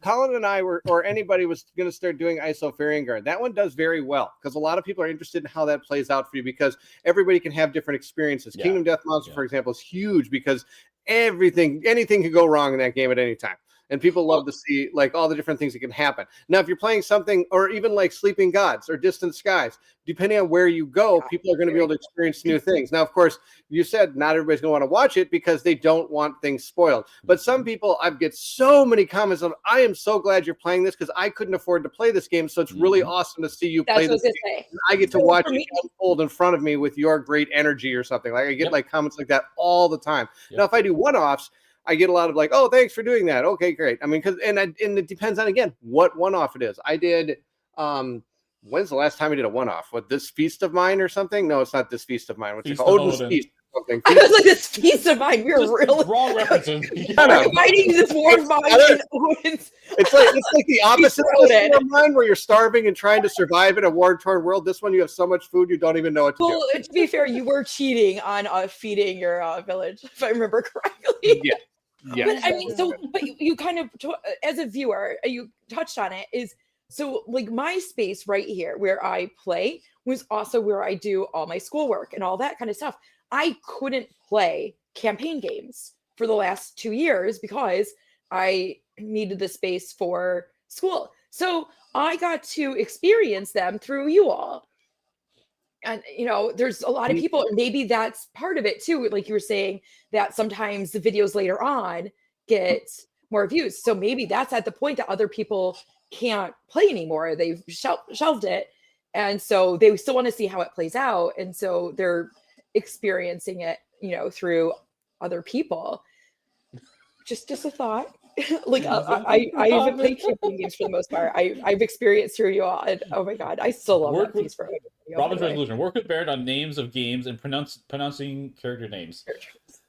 C: Colin and I were, or anybody was going to start doing ISO Fairing Guard, that one does very well because a lot of people are interested in how that plays out for you because everybody can have different experiences.
A: Yeah.
C: Kingdom Death Monster,
A: Yeah.
C: for example, is huge because anything could go wrong in that game at any time. And people love to see like all the different things that can happen. Now, if you're playing something, or even like Sleeping Gods or Distant Skies, depending on where you go, people are going to be able to experience new things. Now, of course, you said not everybody's going to want to watch it because they don't want things spoiled. But some people, I get so many comments of, I am so glad you're playing this because I couldn't afford to play this game. So it's really awesome to see you play this game. And I get to watch it unfold in front of me with your great energy or something. Like I get like comments like that all the time. Now, if I do one-offs, I get a lot of like, oh, thanks for doing that. Okay, great. I mean, because and it depends on again what one-off it is. I did. When's the last time I did a one-off? What, this Feast of Mine or something? No, it's not this Feast of Mine. What's it called? Odin's Feast. Something.
B: I was like, this Feast of Mine. We were really
A: wrong references.
B: fighting this war of mine in Odin's.
C: It's like the opposite of this war of mine, where you're starving and trying to survive in a war-torn world. This one, you have so much food you don't even know what to do.
B: Well, to be fair, you were cheating on feeding your village, if I remember correctly.
C: Yeah. Yeah.
B: But I mean, but you kind of, as a viewer, you touched on it. Is so like my space right here where I play was also where I do all my schoolwork and all that kind of stuff. I couldn't play campaign games for the last 2 years because I needed the space for school. So I got to experience them through you all. And there's a lot of people, and maybe that's part of it too. Like you were saying, that sometimes the videos later on get more views. So maybe that's at the point that other people can't play anymore. They've shelved it, and so they still want to see how it plays out, and so they're experiencing it, through other people. Just a thought. Like I haven't played campaign games for the most part. I've experienced through you all, and oh my god, I still love that piece for
A: Robin's resolution: work with Baron on names of games and pronouncing character names.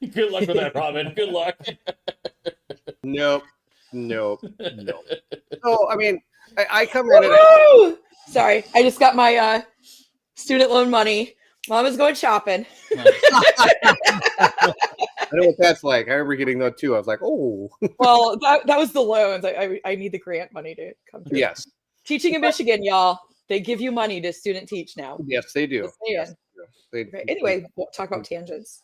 A: Good luck with that, Robin. Good luck.
C: Nope. So I mean, I come in. And
B: sorry, I just got my student loan money. Mom is going shopping.
C: I know what that's like. I remember getting that too. I was like, oh.
B: Well, that was the loans. I need the grant money to come through.
C: Yes.
B: Teaching in Michigan, y'all. They give you money to student teach now.
C: Yes, they do.
B: Yes, okay. Anyway, we'll talk about tangents.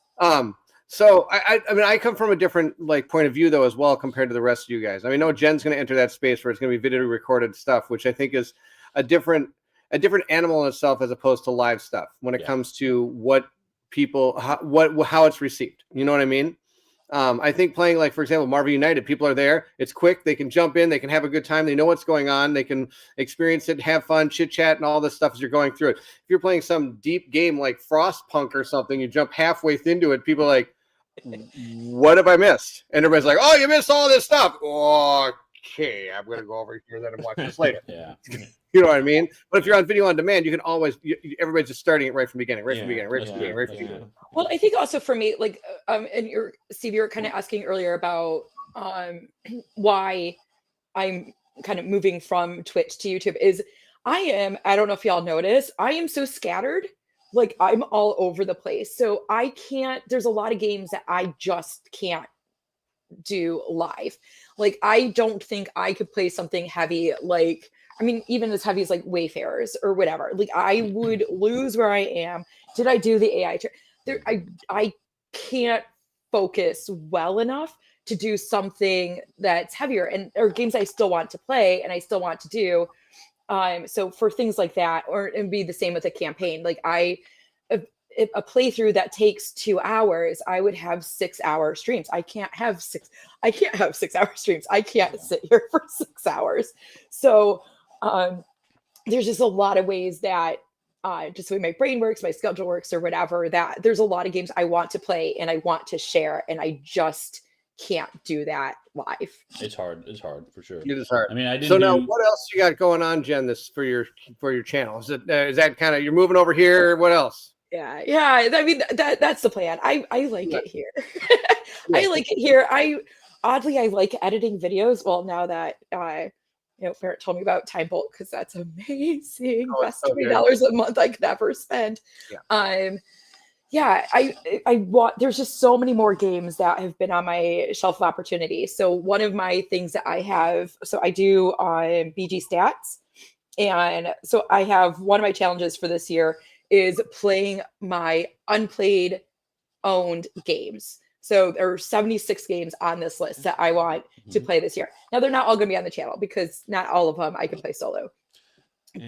C: So I mean, I come from a different point of view though as well compared to the rest of you guys. I mean, no, Jen's going to enter that space where it's going to be video recorded stuff, which I think is a different animal in itself as opposed to live stuff when it comes to what people how it's received. You know what I mean? I think playing for example, Marvel United, people are there. It's quick. They can jump in. They can have a good time. They know what's going on. They can experience it, have fun, chit chat, and all this stuff as you're going through it. If you're playing some deep game like Frostpunk or something, you jump halfway into it. People are like, what have I missed? And everybody's like, oh, you missed all this stuff. Okay, I'm going to go over here then and watch this later.
A: Yeah.
C: You know what I mean? But if you're on video on demand, you can always, everybody's just starting it right from the beginning, right from the beginning.
B: Well, I think also for me, and Steve, you were kind of asking earlier about why I'm kind of moving from Twitch to YouTube is I don't know if y'all notice, I am so scattered. Like I'm all over the place. So there's a lot of games that I just can't do live. Like I don't think I could play something heavy even as heavy as Wayfarers or whatever. Like I would lose where I am. Did I do the AI? I can't focus well enough to do something that's heavier or games I still want to play and I still want to do. So for things like that, or it'd be the same with a campaign. Like a playthrough that takes 2 hours, I would have 6-hour streams. I can't have 6-hour streams. I can't sit here for 6 hours. So there's just a lot of ways that just the way my brain works, my schedule works or whatever, that there's a lot of games I want to play and I want to share and I just can't do that live.
A: It's hard. It's hard for sure.
C: It is hard.
A: I mean, I didn't.
C: So now, what else you got going on, Jen? This for your channel? Is that kind of you're moving over here? What else?
B: Yeah. I mean, that's the plan. I like it here. I like it here. I like editing videos. Well, now that Barrett told me about Time Bolt, because that's amazing. Best $20 a month I could ever spend. I want. There's just so many more games that have been on my shelf of opportunity. So one of my things that I have, so I do on BG Stats, and so I have one of my challenges for this year is playing my unplayed owned games. So there are 76 games on this list that I want to play this year. Now they're not all going to be on the channel because not all of them I can play solo.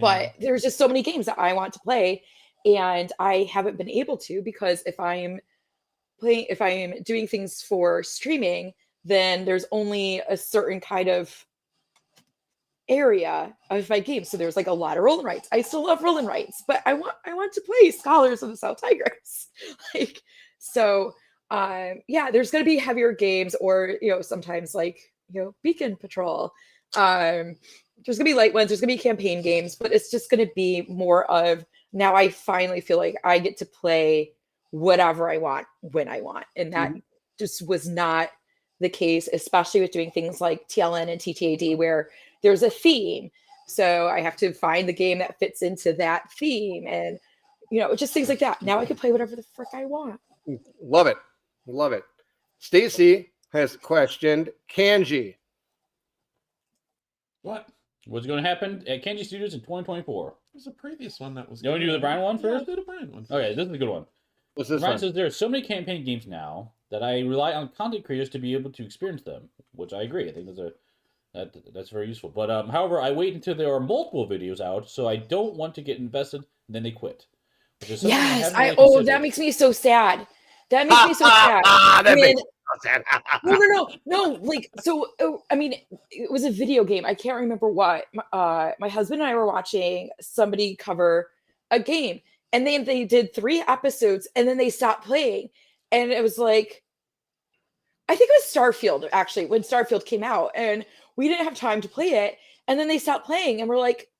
B: But there's just so many games that I want to play, and I haven't been able to because if I'm doing things for streaming, then there's only a certain kind of area of my game. So there's like a lot of roll and writes. I still love roll and writes, but I want to play Scholars of the South Tigers. There's going to be heavier games, or sometimes Beacon Patrol. There's going to be light ones, there's going to be campaign games, but it's just going to be more of, now I finally feel like I get to play whatever I want when I want, and that just was not the case, especially with doing things like TLN and TTAD where there's a theme. So I have to find the game that fits into that theme, and just things like that. Now I can play whatever the frick I want.
C: Love it. Stacy has questioned Canje.
A: What's going to happen at Canje Studios in 2024?
D: There's a previous one that was.
A: You want to do the Brian one first?
D: Yeah, do the Brian one.
A: Okay, this is a good one.
C: What's this
A: Brian
C: one?
A: says there are so many campaign games now that I rely on content creators to be able to experience them, which I agree. I think that's very useful. But however, I wait until there are multiple videos out, so I don't want to get invested, and then they quit.
B: Yes, that makes me so sad. That makes me so sad. No. It was a video game. I can't remember what. My husband and I were watching somebody cover a game, and they did 3 episodes, and then they stopped playing. And it was like, I think it was Starfield, actually, when Starfield came out, and we didn't have time to play it. And then they stopped playing, and we're like,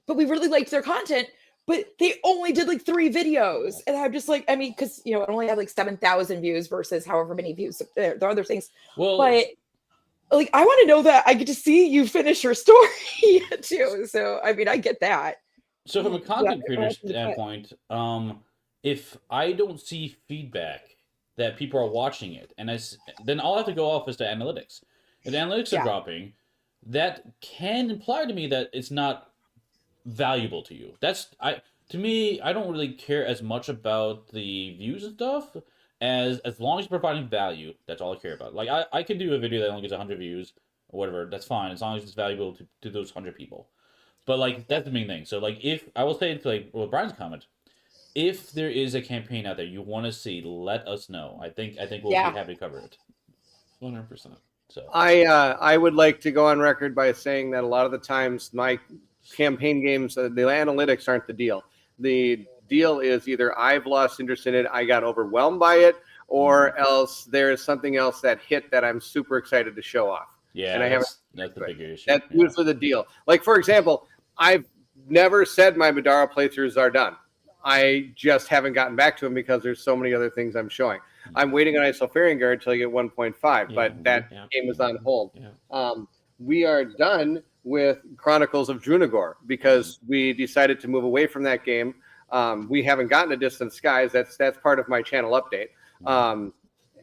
B: but we really liked their content. But they only did 3 videos. And I'm just like, because, it only had 7,000 views versus however many views. There are other things. Well, but I want to know that I get to see you finish your story too. So, I get that.
A: So from a content creator standpoint, if I don't see feedback that people are watching it, and then all I have to go off is the analytics. If the analytics are dropping, that can imply to me that it's not valuable to you. To me, I don't really care as much about the views and stuff as long as you're providing value. That's all I care about. I can do a video that only gets 100 views or whatever. That's fine as long as it's valuable to those 100 people. But that's the main thing. So if I will say to Brian's comment, if there is a campaign out there you want to see, let us know. I think we'll be happy to cover it.
D: 100%.
A: So
C: I would like to go on record by saying that a lot of the times my campaign games, the analytics aren't the deal. The deal is either I've lost interest in it, I got overwhelmed by it, or else there is something else that hit that I'm super excited to show off.
A: Yeah,
C: and
A: that's the bigger issue.
C: That's usually the deal. For example, I've never said my Madara playthroughs are done. I just haven't gotten back to them because there's so many other things I'm showing. I'm waiting on Isofarian Guard until I get 1.5, but that game is on hold. We are done with Chronicles of Drunagor because we decided to move away from that game. We haven't gotten to Distant Skies. That's part of my channel update.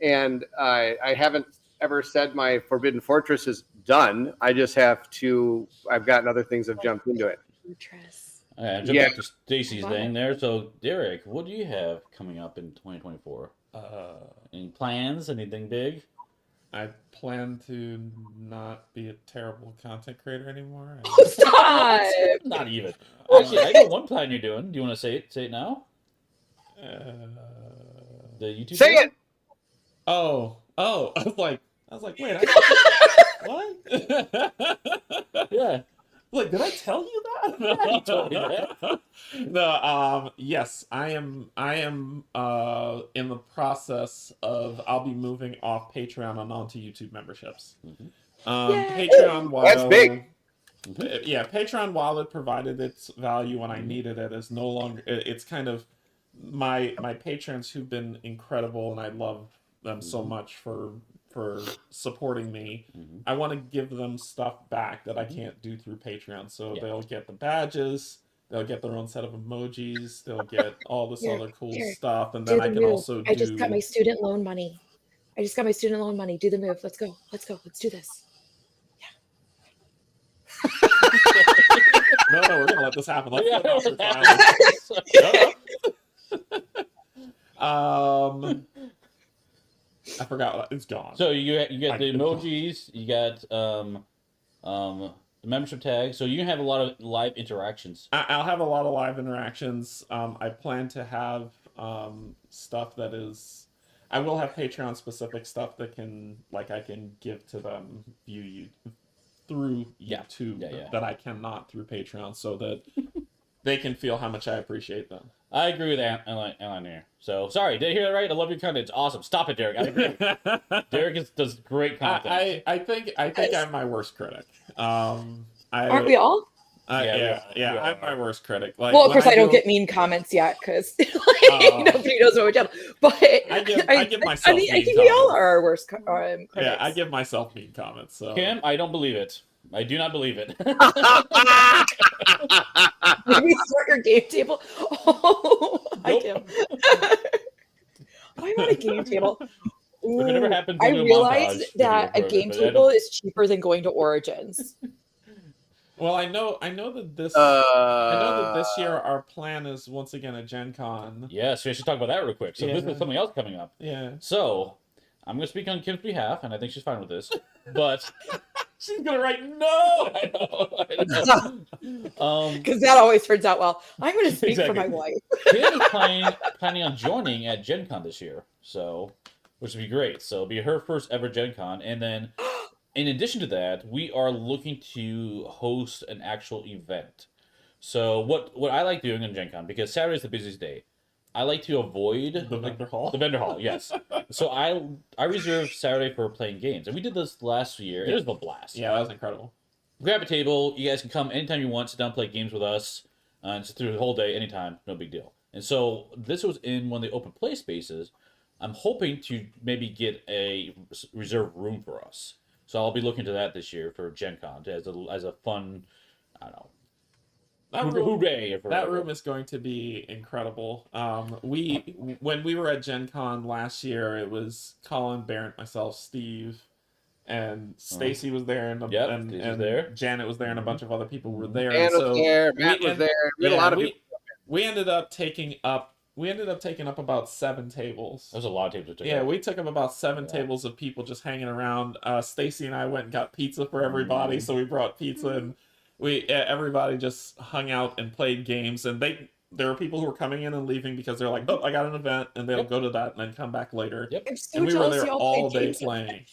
C: And I haven't ever said my Forbidden Fortress is done. I just have to. I've gotten other things have jumped into it.
A: Jump back to Stacy's thing there. So, Derek, what do you have coming up in 2024? Any plans? Anything big?
D: I plan to not be a terrible content creator anymore.
B: Stop!
A: Not even. Actually, I know one plan you're doing. Do you want to say it now? The YouTube.
C: Say it.
D: Oh! I was like, wait, what?
A: Yeah.
D: Like, did I tell you that?
A: Yeah, you told me that.
D: No, yes, I am in the process of, I'll be moving off Patreon and onto YouTube memberships.
B: Yay.
D: Patreon, while
C: That's big.
D: yeah, Patreon, while it provided its value when I needed it, is no longer. It's kind of my patrons who've been incredible, and I love them so much for supporting me. I want to give them stuff back that I can't do through Patreon. So they'll get the badges, they'll get their own set of emojis, they'll get all this other cool stuff, and then I can also do.
B: I just got my student loan money. Do the move. Let's go. Let's do this.
D: No, we're gonna let this happen. Let's
A: Yeah,
D: let I forgot. It's gone.
A: So you get the emojis, you got the membership tag. So you have a lot of live interactions.
D: I'll have a lot of live interactions. I plan to have stuff that is. I will have Patreon specific stuff that I can give to them through YouTube that I cannot through Patreon, so that they can feel how much I appreciate them.
A: I agree with Alan here. So sorry, did you hear that right? I love your content. It's awesome. Stop it, Derek. I agree. Derek does great content.
D: I think I'm my worst critic.
B: Aren't we all?
A: Yeah,
D: I'm my worst critic. Like,
B: well, of course, I don't get mean comments yet because nobody knows what we're doing. But
D: I give myself.
B: I think we all are our worst critics.
D: Yeah, I give myself mean comments. So
A: Kim, I don't believe it. I do not believe it.
B: Did we start your game table? Oh, hi, Kim. I'm on a game table.
A: If it ever happens,
B: I
A: we'll do a
B: realized
A: montage
B: that a
A: video for it,
B: game
A: but I
B: table
A: don't-
B: is cheaper than going to Origins.
D: Well, I know that this year our plan is once again a Gen Con.
A: Yes, we should talk about that real quick. So this is something else coming up.
D: Yeah.
A: So I'm going to speak on Kim's behalf, and I think she's fine with this. But
D: she's gonna write no.
A: I know.
B: Because that always turns out well. I'm going to speak
A: Exactly.
B: for my wife.
A: Kim is planning on joining at Gen Con this year, so which would be great. So it'll be her first ever Gen Con, and then in addition to that, we are looking to host an actual event. So what I like doing on Gen Con, because Saturday is the busiest day, I like to avoid
D: The vendor hall.
A: The vendor hall, yes. So I reserved Saturday for playing games, and we did this last year. It was a blast.
D: Yeah, that was incredible.
A: Grab a table. You guys can come anytime you want. Sit down, play games with us, and it's through the whole day, anytime. No big deal. And so this was in one of the open play spaces. I'm hoping to maybe get a reserved room for us. So I'll be looking to that this year for Gen Con as a fun, I don't know.
D: That room is going to be incredible. When we were at Gen Con last year, it was Colin, Barrett, myself, Steve, and Stacy was there, and
A: there.
D: Janet was there, and a bunch of other people were there.
C: Dan was there, Matt was there. We had a lot of people.
D: We ended up taking up about 7 tables.
A: There's a lot of tables to take.
D: Yeah, we took up about 7 tables of people just hanging around. Stacy and I went and got pizza for everybody, so we brought pizza, and everybody just hung out and played games. And there were people who were coming in and leaving because they're like, oh, I got an event, and they'll go to that and then come back later.
A: Yep.
B: I'm so
D: And we were
B: jealous
D: there
B: y'all
D: all
B: played
D: day
B: games.
D: playing.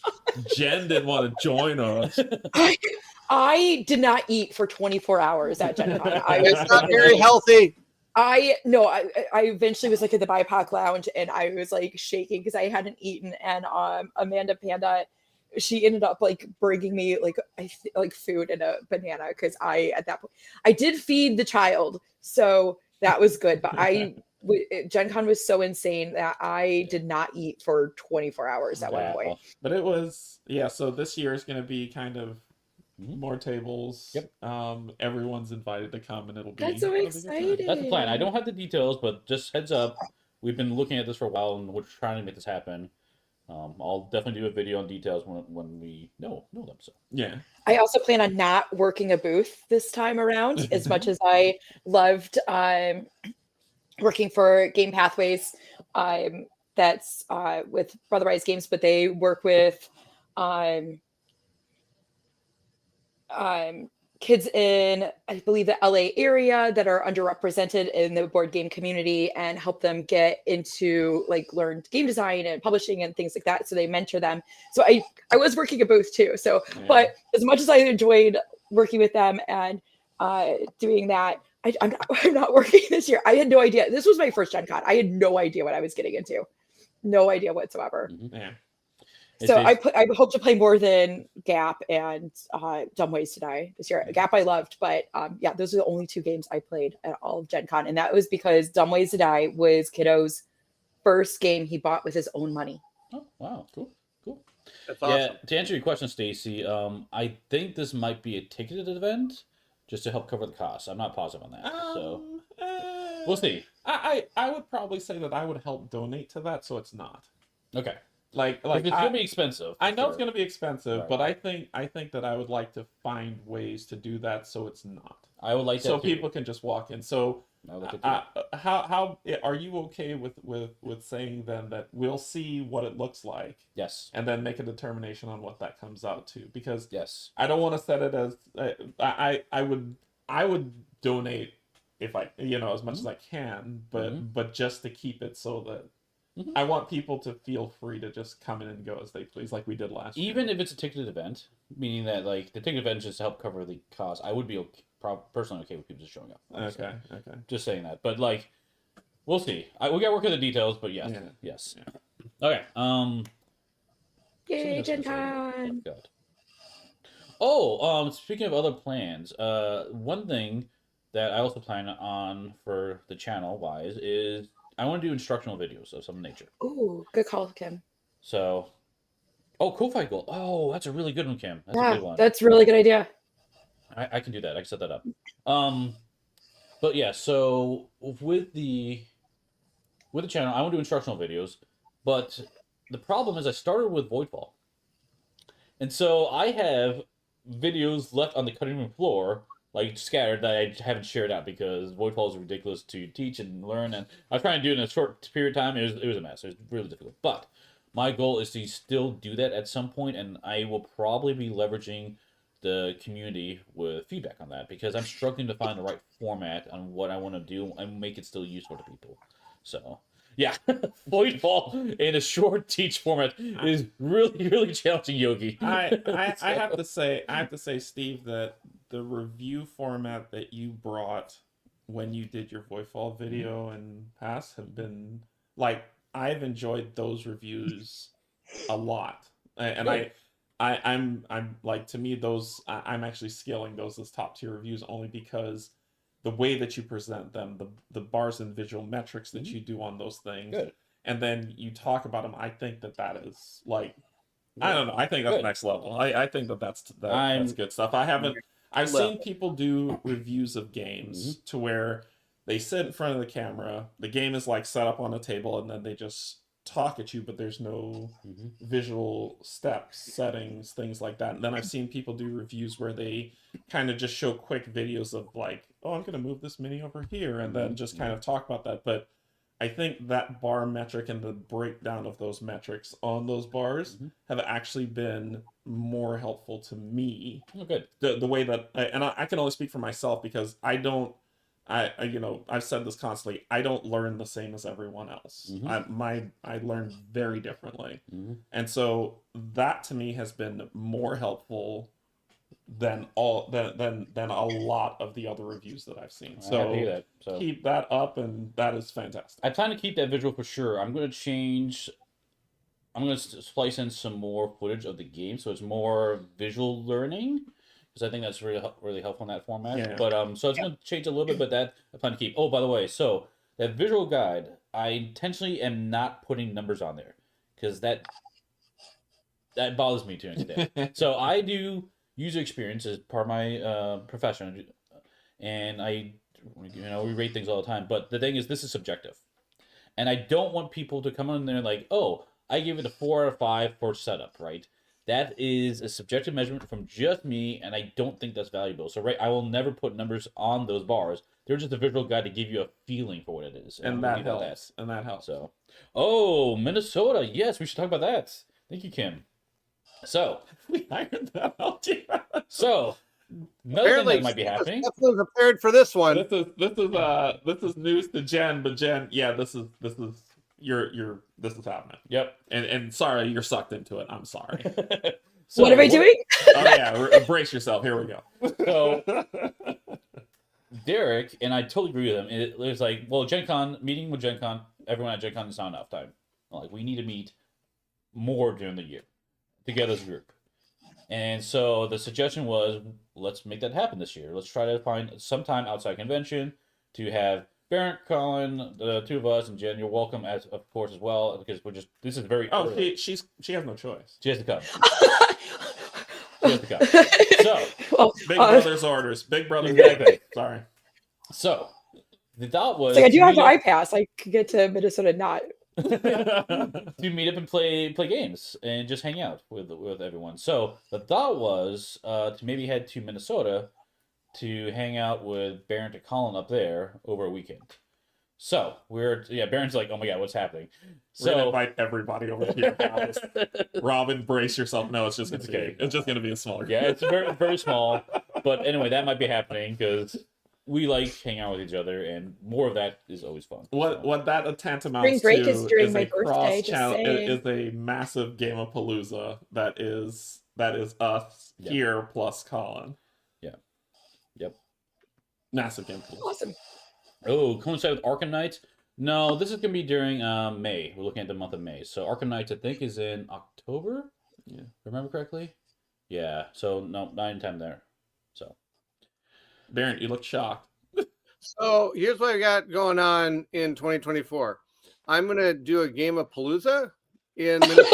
D: Jen didn't want to join us.
B: I did not eat for 24 hours at Gen Con.
C: It's not very healthy.
B: I eventually was like at the BIPOC lounge and I was like shaking because I hadn't eaten, and Amanda Panda, she ended up like bringing me like food and a banana because at that point I did feed the child, so that was good. But Gen Con was so insane that I did not eat for 24 hours at one point.
D: But it was so this year is going to be kind of more tables.
A: Yep.
D: Everyone's invited to come, and it'll be.
B: That's so exciting.
A: That's the plan. I don't have the details, but just heads up. We've been looking at this for a while, and we're trying to make this happen. I'll definitely do a video on details when we know them. So
D: yeah.
B: I also plan on not working a booth this time around, as much as I loved working for Game Pathways. That's with Brotherwise Games, but they work with kids in, I believe, the LA area that are underrepresented in the board game community and help them get into learn game design and publishing and things like that. So they mentor them. So I was working a booth too. So, but as much as I enjoyed working with them and doing that. I'm not working this year. I had no idea. This was my first Gen Con. I had no idea what I was getting into. No idea whatsoever.
D: Yeah.
B: So I hope to play more than Gap and Dumb Ways to Die this year. Gap I loved, but yeah, those are the only 2 games I played at all of Gen Con, and that was because Dumb Ways to Die was Kiddo's first game he bought with his own money.
A: Oh, wow, cool.
C: That's awesome.
A: Yeah, to answer your question, Stacy, I think this might be a ticketed event just to help cover the costs. I'm not positive on that. So we'll see.
D: I would probably say that I would help donate to that, so it's not.
A: Okay.
D: Like
A: It's gonna be expensive.
D: I know
A: sure.
D: it's going to be expensive,
A: Right.
D: but I think that I would like to find ways to do that so it's not.
A: I would like that
D: So
A: too.
D: people can just walk in. So
A: I would like it too.
D: how are you okay with saying then that we'll see what it looks like
A: Yes.
D: and then make a determination on what that comes out to? Because
A: Yes.
D: I don't want to set it as I would donate if I as much as I can, but just to keep it so that I want people to feel free to just come in and go as they please, like we did last year.
A: Even if it's a ticketed event, meaning that like the ticketed event is just to help cover the cost, I would be personally okay with people just showing up. Honestly.
D: Okay.
A: Just saying that, but like, we'll see. We got to work on the details, but yes,
D: Yeah.
A: yes. Okay.
B: Yay,
A: something
B: Gen
A: else was
B: Con!
A: God. Oh, speaking of other plans, one thing that I also plan on for the channel wise is I want to do instructional videos of some nature.
B: Ooh, good call, Kim.
A: So, co-fight goal. Oh, that's a really good one, Kim. That's a
B: Yeah,
A: good one.
B: that's a really good idea.
A: I can do that. I can set that up. But yeah, so with the channel, I want to do instructional videos, but the problem is I started with Voidfall. And so I have videos left on the cutting room floor, like scattered, that I haven't shared out because Voidfall is ridiculous to teach and learn, and I was trying to do it in a short period of time. It was a mess. It was really difficult. But my goal is to still do that at some point, and I will probably be leveraging the community with feedback on that because I'm struggling to find the right format on what I want to do and make it still useful to people. So yeah, Voidfall in a short teach format is really, really challenging, Yogi.
D: I have to say, Steve, that the review format that you brought when you did your Voidfall video and past have been like I've enjoyed those reviews a lot, and
A: Good.
D: I'm like, to me those I'm actually scaling those as top tier reviews only because the way that you present them, the bars and visual metrics that you do on those things,
A: Good.
D: and then you talk about them. I think that is like, I don't know. I think that's
A: Good.
D: next level. I think that's good stuff. I've seen people do reviews of games to where they sit in front of the camera, the game is like set up on a table, and then they just talk at you, but there's no visual steps, settings, things like that. And then I've seen people do reviews where they kind of just show quick videos of like, oh, I'm going to move this mini over here, and then just kind of talk about that. But I think that bar metric and the breakdown of those metrics on those bars have actually been more helpful to me.
A: Oh, good.
D: The way that, I can only speak for myself because I've said this constantly. I don't learn the same as everyone else. I learn very differently, and so that to me has been more helpful than a lot of the other reviews that I've seen. So keep that up, and that is fantastic.
A: I plan to keep that visual for sure. I'm going to splice in some more footage of the game, so it's more visual learning. Because I think that's really helpful in that format.
D: Yeah.
A: But so it's going to change a little bit, but that I plan to keep. Oh, by the way, so that visual guide, I intentionally am not putting numbers on there because that bothers me to an extent. So I do user experience as part of my profession, and we rate things all the time. But the thing is, this is subjective, and I don't want people to come in there like, oh, I give it a 4 out of 5 for setup, right? That is a subjective measurement from just me, and I don't think that's valuable. So, I will never put numbers on those bars. They're just a visual guide to give you a feeling for what it is.
D: And that helps. And that helps.
A: So, Minnesota. Yes, we should talk about that. Thank you, Kim. So,
D: we hired that out.
A: So, another thing that might be happening.
C: Definitely prepared for this one.
D: This is news to Jen, but Jen, yeah, this is this is happening.
A: Yep.
D: And sorry, you're sucked into it. I'm sorry.
B: So, what am I doing?
D: Oh yeah, brace yourself. Here we go.
A: So Derek, and I totally agree with him. It was like, well, Gen Con, meeting with Gen Con, everyone at Gen Con is not enough time. Like, we need to meet more during the year together as a group. And so the suggestion was, let's make that happen this year. Let's try to find some time outside convention to have Barrett, Colin, the two of us, and Jen. You're welcome, as of course, as well, because this is very early.
D: she has no choice.
A: She has to come. She has to come. So,
B: Well,
D: Big brother's orders. Big brother's
A: Exactly.
D: Sorry.
A: So, the thought was...
B: I do have the iPass. I could get to Minnesota not.
A: to meet up and play games and just hang out with everyone. So the thought was to maybe head to Minnesota to hang out with Barrett and Colin up there over a weekend. So Barrett's like, oh my god, what's happening?
D: We're gonna invite everybody over here. Robin, brace yourself. No, it's just gonna be a smaller.
A: Yeah, it's very very small. But anyway, that might be hanging because we like hang out with each other, and more of that is always fun.
D: What that tantamount
B: Spring break
D: to
B: is during my
D: a
B: birthday, just saying.
D: is a massive game of Palooza that is us here plus Colin.
A: Yeah. Yep.
D: Massive game of Palooza.
B: Awesome.
A: Oh, coincide with Arkham Knights? No, this is gonna be during May. We're looking at the month of May. So Arkham Knights, I think, is in October. Yeah, remember correctly? Yeah. So no, not in time there. So,
D: Barrett, you look shocked.
C: So here's what I got going on in 2024. I'm gonna do a game of Palooza in
A: surprise!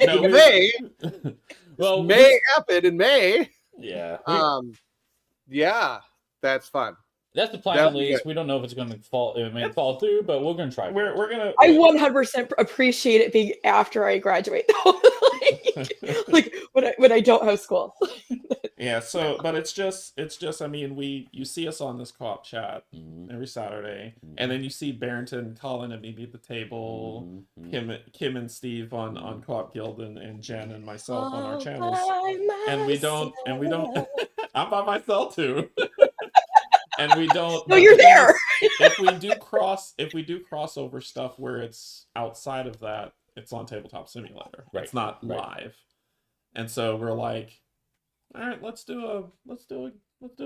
C: May.
A: Well,
C: May happen in May.
A: Yeah.
C: Yeah, that's fun.
A: That's the plan, at least. We don't know if it's going to fall through, but we're going to try.
D: We're gonna.
B: I 100% appreciate it being after I graduate, though. like when I don't have school.
D: Yeah. So, but it's just. I mean, you see us on this co-op chat every Saturday, and then you see Barrington, Colin, and me at the table. Kim and Steve on Co-op Guild, and Jen and myself on our channels. And we don't. I'm by myself too. And we don't.
B: No, you're there.
D: If we do crossover stuff where it's outside of that, it's on Tabletop Simulator. Right. It's not live. And so we're like, all right, let's do a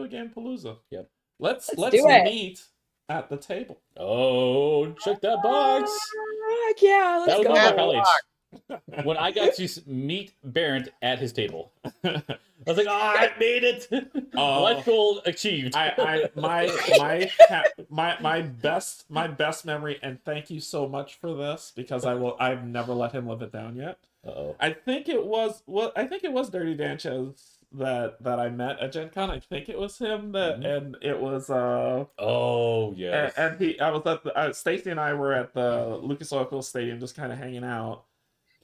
D: game Palooza.
A: Yep.
D: Let's
B: meet
D: at the table.
A: Oh, check that box.
B: Yeah, let's go.
A: That was when I got to meet Barrett at his table. I was like, I made it. Life goal achieved.
D: My best memory, and thank you so much for this, because I've never let him live it down yet.
A: Uh-oh.
D: I think it was Dirty Danchez that I met at Gen Con. I think it was him and it was
A: oh yes.
D: And I was at Stacy and I were at the Lucas Oil Stadium just kind of hanging out.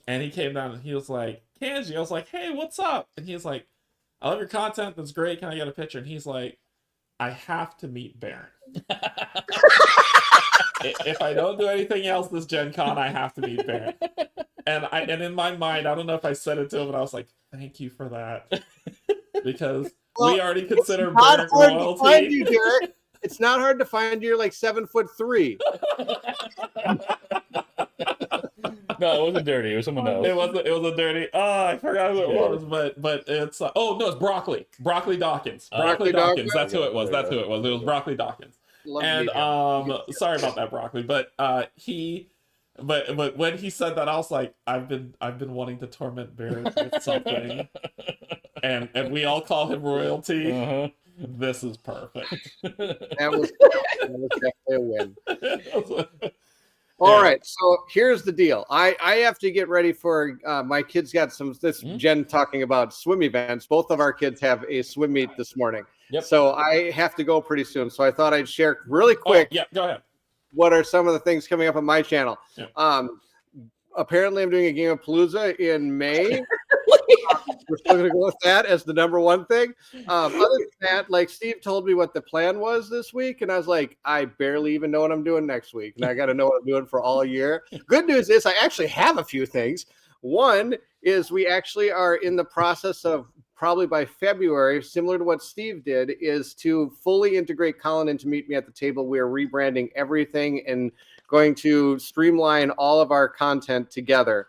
D: And he came down and he was like, Canje. I was like, hey, what's up? And he's like, I love your content. That's great. Can I get a picture? And he's like, I have to meet Barrett. If I don't do anything else this Gen Con, I have to meet Barrett. And in my mind, I don't know if I said it to him, but I was like, thank you for that. Because we already consider Barrett royalty.
C: Find you, Derek. It's not hard to find you. You're like 7'3".
A: No, it wasn't dirty. It was someone else.
D: It was a dirty. Oh, I forgot who it was, but it's it's Broccoli Dawkins. Broccoli Dawkins. That's who it was. It was Broccoli Dawkins. And sorry about that, Broccoli. But but when he said that, I was like, I've been wanting to torment Barrett with something, and we all call him royalty.
A: Uh-huh.
D: This is perfect.
C: That was definitely a win. All right, so here's the deal. I have to get ready for my kids got Jen talking about swim events. Both of our kids have a swim meet this morning.
A: Yep.
C: So I have to go pretty soon. So I thought I'd share really quick.
D: Go ahead.
C: What are some of the things coming up on my channel? Yeah. Apparently I'm doing a game of Palooza in May. We're still going to go with that as the number one thing. Other than that, like Steve told me what the plan was this week, and I was like, I barely even know what I'm doing next week, and I got to know what I'm doing for all year. Good news is I actually have a few things. One is we actually are in the process of, probably by February, similar to what Steve did, is to fully integrate Colin into Meet Me at the Table. We are rebranding everything and going to streamline all of our content together.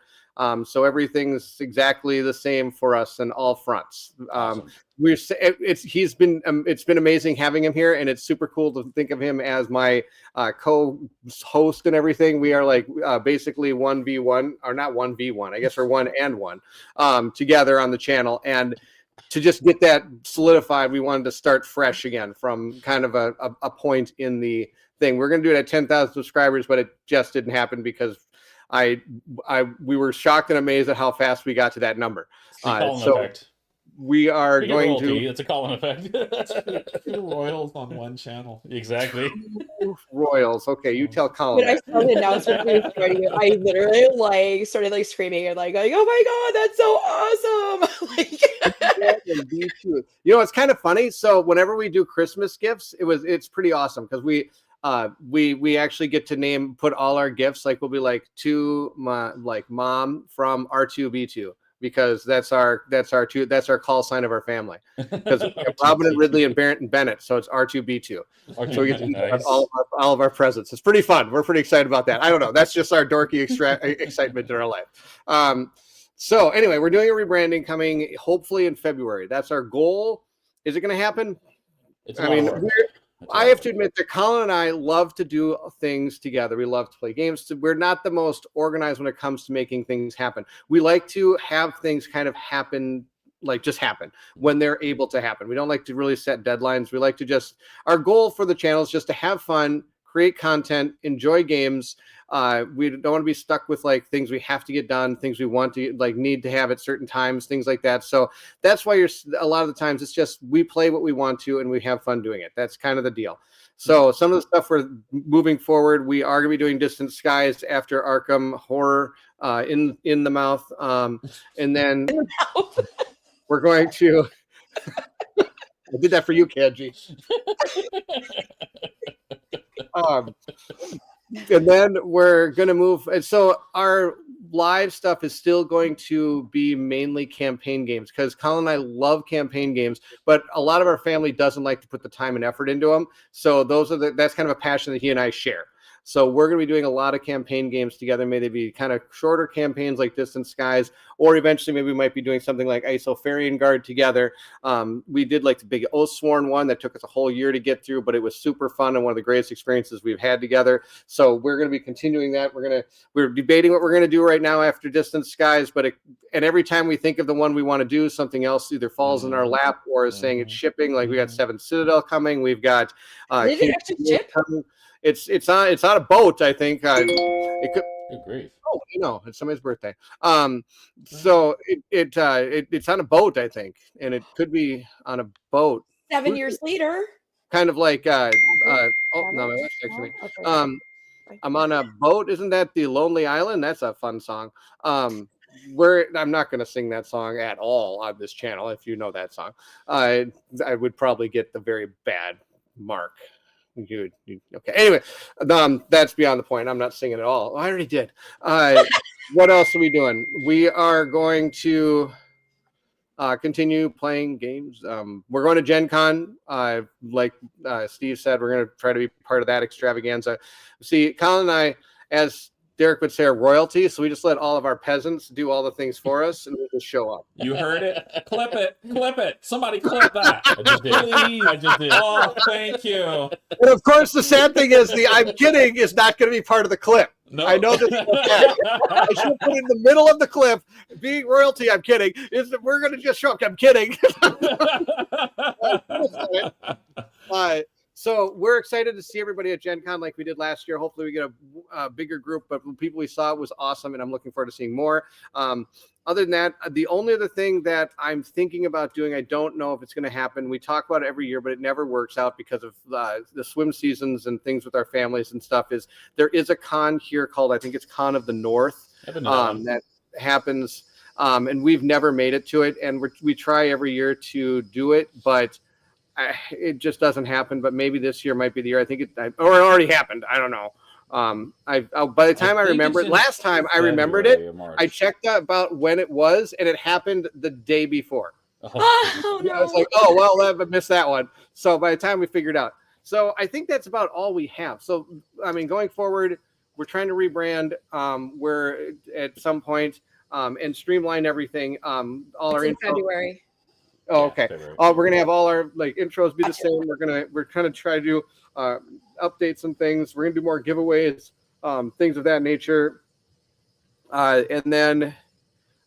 C: So everything's exactly the same for us on all fronts.
A: Awesome.
C: It's been amazing having him here, and it's super cool to think of him as my co-host and everything. We are like basically 1v1, or not 1v1. I guess we're 1-1 together on the channel, and to just get that solidified, we wanted to start fresh again from kind of a point in the thing. We're going to do it at 10,000 subscribers, but it just didn't happen because we were shocked and amazed at how fast we got to that number. So
A: effect.
C: we are going to.
A: It's a call-in effect.
D: 2 royals on one channel.
A: Exactly.
C: Royals. Okay, you tell Colin.
B: When I saw the announcement we were starting it, I literally like started like screaming and like oh my god, that's so awesome! Like,
C: You know, it's kind of funny. So whenever we do Christmas gifts, it's pretty awesome because we actually get to put all our gifts. Like we'll be like to my mom from R2B2. Because that's our call sign of our family. Because Robin and Ridley and Barrett and Bennett, so it's R2B2. So we get to nice. all of our presents. It's pretty fun. We're pretty excited about that. I don't know. That's just our dorky excitement in our life. So anyway, we're doing a rebranding coming hopefully in February. That's our goal. Is it going to happen? I have to admit that Colin and I love to do things together. We love to play games. We're not the most organized when it comes to making things happen. We like to have things kind of happen, like just happen when they're able to happen. We don't like to really set deadlines. We like to our goal for the channel is just to have fun, create content, enjoy games. We don't want to be stuck with like things we have to get done, things we want to need to have at certain times, things like that. So that's why a lot of the times it's just we play what we want to and we have fun doing it. That's kind of the deal. So some of the stuff we're moving forward, we are going to be doing Distant Skies after Arkham Horror in the mouth, and then we're going to. I did that for you, Canje. And then we're going to move. And so our live stuff is still going to be mainly campaign games because Colin and I love campaign games, but a lot of our family doesn't like to put the time and effort into them. So that's kind of a passion that he and I share. So we're going to be doing a lot of campaign games together. May they be kind of shorter campaigns like Distant Skies, or eventually maybe we might be doing something like ISO Farian Guard together. We did like the big Oathsworn one that took us a whole year to get through, but it was super fun and one of the greatest experiences we've had together. So we're going to be continuing that. We're debating what we're going to do right now after Distant Skies, and every time we think of the one we want to do, something else either falls in our lap or is saying it's shipping. Like we got Seven Citadel coming. We've got
B: did it actually ship?
C: coming. It's on a boat, I think. It could.
A: Good grief.
C: Oh, it's somebody's birthday. So it's on a boat, I think, and it could be on a boat.
B: 7 years later.
C: Kind of like oh no, my wife's texting me.
B: Okay.
C: I'm on a boat. Isn't that the Lonely Island? That's a fun song. I'm not going to sing that song at all on this channel. If you know that song, I would probably get the very bad mark. Okay. Anyway, that's beyond the point. I'm not singing at all. I already did. What else are we doing? We are going to continue playing games. We're going to Gen Con. Like Steve said, we're going to try to be part of that extravaganza. See, Colin and I, as Derek would say, are royalty, so we just let all of our peasants do all the things for us, and we just show up.
D: You heard it. Clip it. Somebody clip that.
A: I just did. I just did.
D: Oh, thank you.
C: And of course, the sad thing is I'm kidding is not going to be part of the clip.
D: No.
C: I know this. I should put it in the middle of the clip. Being royalty, I'm kidding. We're going to just show up. I'm kidding. So we're excited to see everybody at Gen Con like we did last year. Hopefully we get a bigger group, but the people we saw was awesome, and I'm looking forward to seeing more. Other than that, the only other thing that I'm thinking about doing, I don't know if it's going to happen. We talk about it every year, but it never works out because of the swim seasons and things with our families and stuff. There is a con here called, I think it's Con of the North, that happens, and we've never made it to it, and we try every year to do it, but it just doesn't happen. But maybe this year might be the year. I think it already happened. I don't know. By the time I remember it, last time I remembered it, I checked out about when it was, and it happened the day before.
B: Oh no!
C: I was like, oh well, I missed that one. So by the time we figured out, so I think that's about all we have. So I mean, going forward, we're trying to rebrand. We're at some point and streamline everything. All our
B: It's in
C: intro.
B: February.
C: Oh,
A: Yeah,
C: okay.
A: February.
C: We're gonna have all our like intros be the
B: Gotcha.
C: same. We're kind of try to do updates and things. We're gonna do more giveaways, things of that nature. And then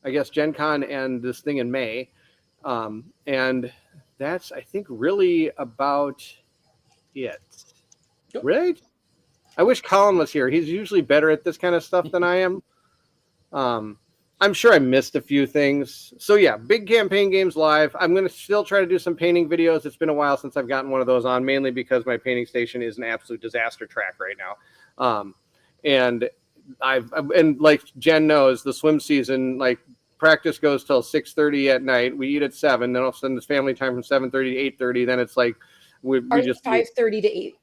C: I guess Gen Con and this thing in May. And that's I think really about it.
A: Yep.
C: Right? I wish Colin was here. He's usually better at this kind of stuff than I am. I'm sure I missed a few things. So yeah, big campaign games live. I'm going to still try to do some painting videos. It's been a while since I've gotten one of those on, mainly because my painting station is an absolute disaster track right now. And and like Jen knows, the swim season, like practice goes till 6:30 at night. We eat at 7. Then all of a sudden it's family time from 7:30 to 8:30. Then it's like we
B: Ours
C: just
B: 5:30 to 8.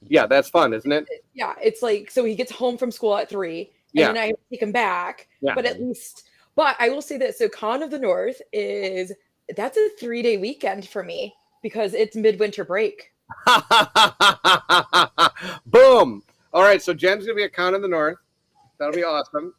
C: Yeah, that's fun, isn't it?
B: Yeah, it's like so he gets home from school at 3, and
C: Yeah.
B: then I have to take him back.
C: Yeah.
B: But at least, but I will say this: so Con of the North that's a 3-day weekend for me because it's midwinter break.
C: Boom! All right, so Jen's gonna be at Con of the North. That'll be awesome.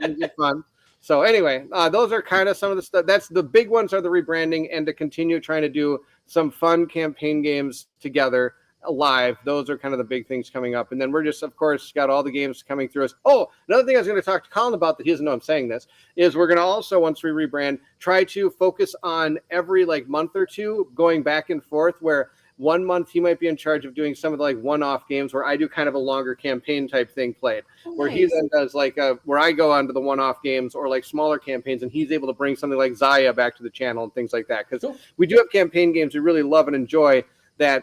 C: It'll be fun. So anyway, those are kind of some of the stuff. That's the big ones are the rebranding and to continue trying to do some fun campaign games together live. Those are kind of the big things coming up. And then we're just, of course, got all the games coming through us. Oh, another thing I was going to talk to Colin about that he doesn't know I'm saying this is we're going to also, once we rebrand, try to focus on every like month or two going back and forth where 1 month he might be in charge of doing some of the like one-off games where I do kind of a longer campaign type thing played, where he then does like where I go onto the one-off games or like smaller campaigns, and he's able to bring something like Zaya back to the channel and things like that. Because we do have campaign games we really love and enjoy that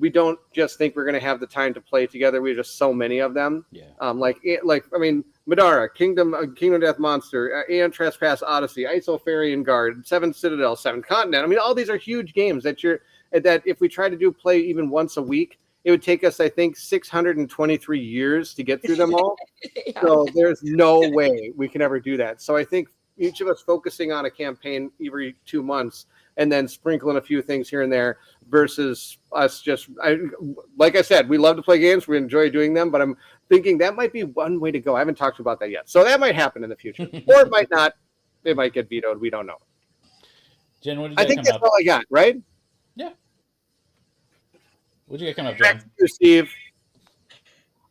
C: we don't just think we're going to have the time to play together. We have just so many of them.
A: Yeah.
C: I mean, Madara, Kingdom Death Monster, Aeon Trespass Odyssey, ISO Fairy Guard, 7 Citadel, 7 Continent. I mean, all these are huge games that if we try to play even once a week, it would take us, I think, 623 years to get through them all.
B: Yeah.
C: So there's no way we can ever do that. So I think each of us focusing on a campaign every 2 months and then sprinkling a few things here and there versus us just, like I said, we love to play games. We enjoy doing them, but I'm thinking that might be one way to go. I haven't talked about that yet. So that might happen in the future. Or it might not. It might get vetoed. We don't know.
A: Jen, what did you
C: I think that's all I got, right?
A: Yeah. What did you get coming up,
C: Back
A: Jen?
C: to you, Steve.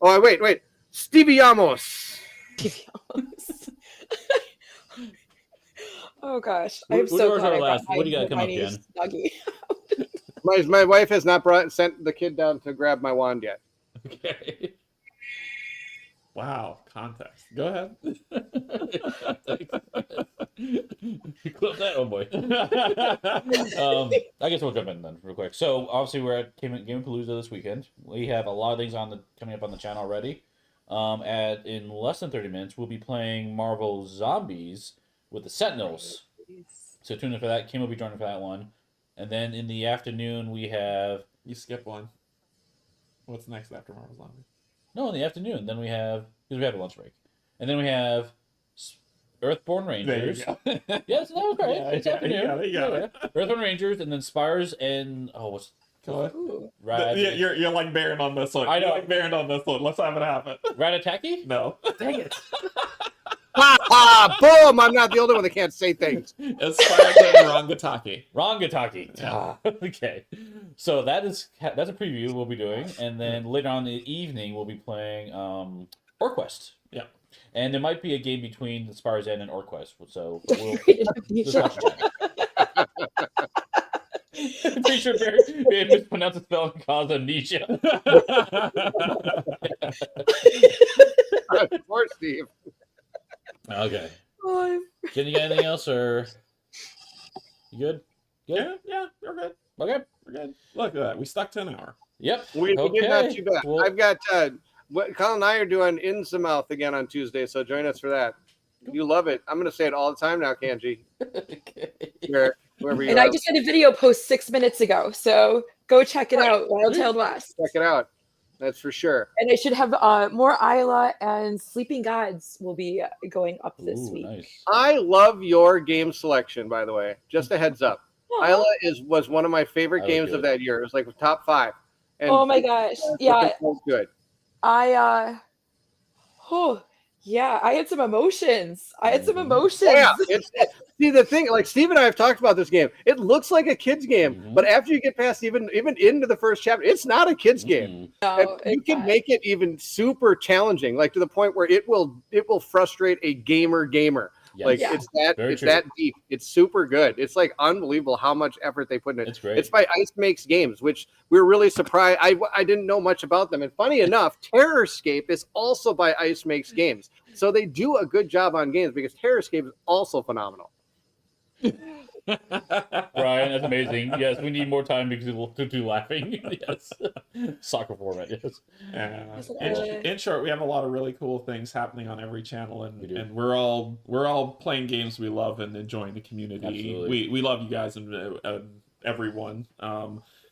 C: Oh, wait. Stevie Amos.
B: Oh gosh, I'm
A: What
B: so
A: was
B: glad
A: our
B: I
A: last?
B: got
A: What do you got coming up,
B: my
A: Jen?
B: Snuggie.
C: My wife has not sent the kid down to grab my wand yet.
A: Okay.
D: Wow, context. Go ahead.
A: Clip that, oh boy. I guess we'll jump in then real quick. So obviously we're at Gamepalooza this weekend. We have a lot of things coming up on the channel already. In less than 30 minutes, we'll be playing Marvel Zombies with the Sentinels. So tune in for that. Kim will be joining for that one. And then in the afternoon, we have...
D: You skip one. What's next after Marvel Zombie?
A: No, in the afternoon. Then we have... Because we have a lunch break. And then we have Earthborn Rangers.
D: There you go.
A: Yes, that was right.
D: Yeah,
A: It's
D: yeah,
A: afternoon.
D: you got it.
A: Earthborn Rangers, and then Spires and... Oh, what's...
D: Go ahead.
B: Ooh.
A: Rad...
D: Yeah, you're like Baron on this one.
A: I know.
D: You're like Baron on this one. Let's have it happen.
A: Ratataki?
D: No.
A: Dang it.
C: Ha ha! Boom! I'm not the only one that can't say things.
D: It's Spider Rangataki.
A: Rangataki.
D: Yeah.
A: Okay. So that's a preview we'll be doing, and then later on in the evening we'll be playing Orquest.
D: Yeah.
A: And there might be a game between the Spires and Orquest, so we'll just watch it. Pretty sure Barry mispronounced the spell and caused amnesia.
C: Poor Steve.
A: Okay.
B: Oh,
A: Jen, you got anything else, or you good? Good.
D: Yeah, we're good.
A: Okay.
D: We're good. Look at that. We stuck to an hour.
A: Yep.
C: We did not too bad.
A: Well,
C: I've got Colin and I are doing In-the-Mouth again on Tuesday, so join us for that. You love it. I'm going to say it all the time now, Canje.
A: okay.
C: Wherever you
B: and
C: are.
B: I just had a video post 6 minutes ago, so go check it out. Wild-tailed West.
C: Check it out. That's for sure.
B: And I should have more Isla and Sleeping Gods will be going up this
A: Ooh,
B: week.
A: nice.
C: I love your game selection, by the way. Just a heads up.
B: Aw.
C: Isla was one of my favorite
A: That was
C: games of
A: good.
C: that year. It was like top 5. And
B: Oh my gosh. Yeah.
C: good.
B: I Yeah, I had some emotions.
A: Mhm.
C: Oh, yeah, see the thing. Like Steve and I have talked about this game. It looks like a kid's game,
A: Mhm.
C: but after you get past even into the first chapter, it's not a kid's game.
A: Mhm.
C: And
B: No,
C: you
B: it's
C: can
B: not.
C: make it even super challenging, like to the point where it will frustrate a gamer.
A: Yes.
C: Like
B: Yeah.
A: Very true.
C: that deep. It's super good. It's like unbelievable how much effort they put in it.
A: It's great.
C: It's by Ice Makes Games, which we're really surprised. I didn't know much about them. And funny enough, Terrorscape is also by Ice Makes Games. So they do a good job on games because Terrorscape is also phenomenal.
A: Brian, that's amazing. Yes, we need more time because we'll do laughing. Yes. Soccer format, yes.
D: In short, we have a lot of really cool things happening on every channel,
A: We do.
D: and we're all playing games we love and enjoying the community.
A: Absolutely.
D: We love you guys and everyone.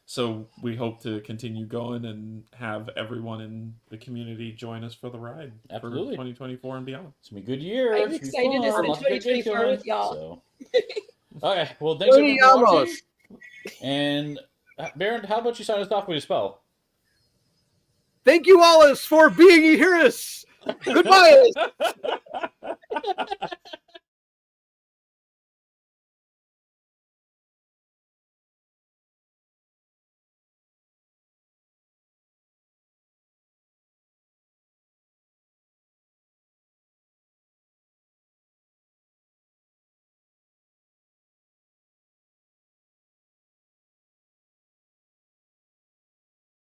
D: So we hope to continue going and have everyone in the community join us for the ride
A: Absolutely.
D: for 2024 and beyond.
A: It's gonna be a good year.
B: I'm
A: It's gonna be
B: excited to
A: fun.
B: spend
A: Lots of good games
B: 2024
A: going.
B: with y'all.
A: So. Okay, well, thanks everyone for watching. And Baron, how about you sign us off with your spell?
C: Thank you, Wallace, for being here. Goodbye.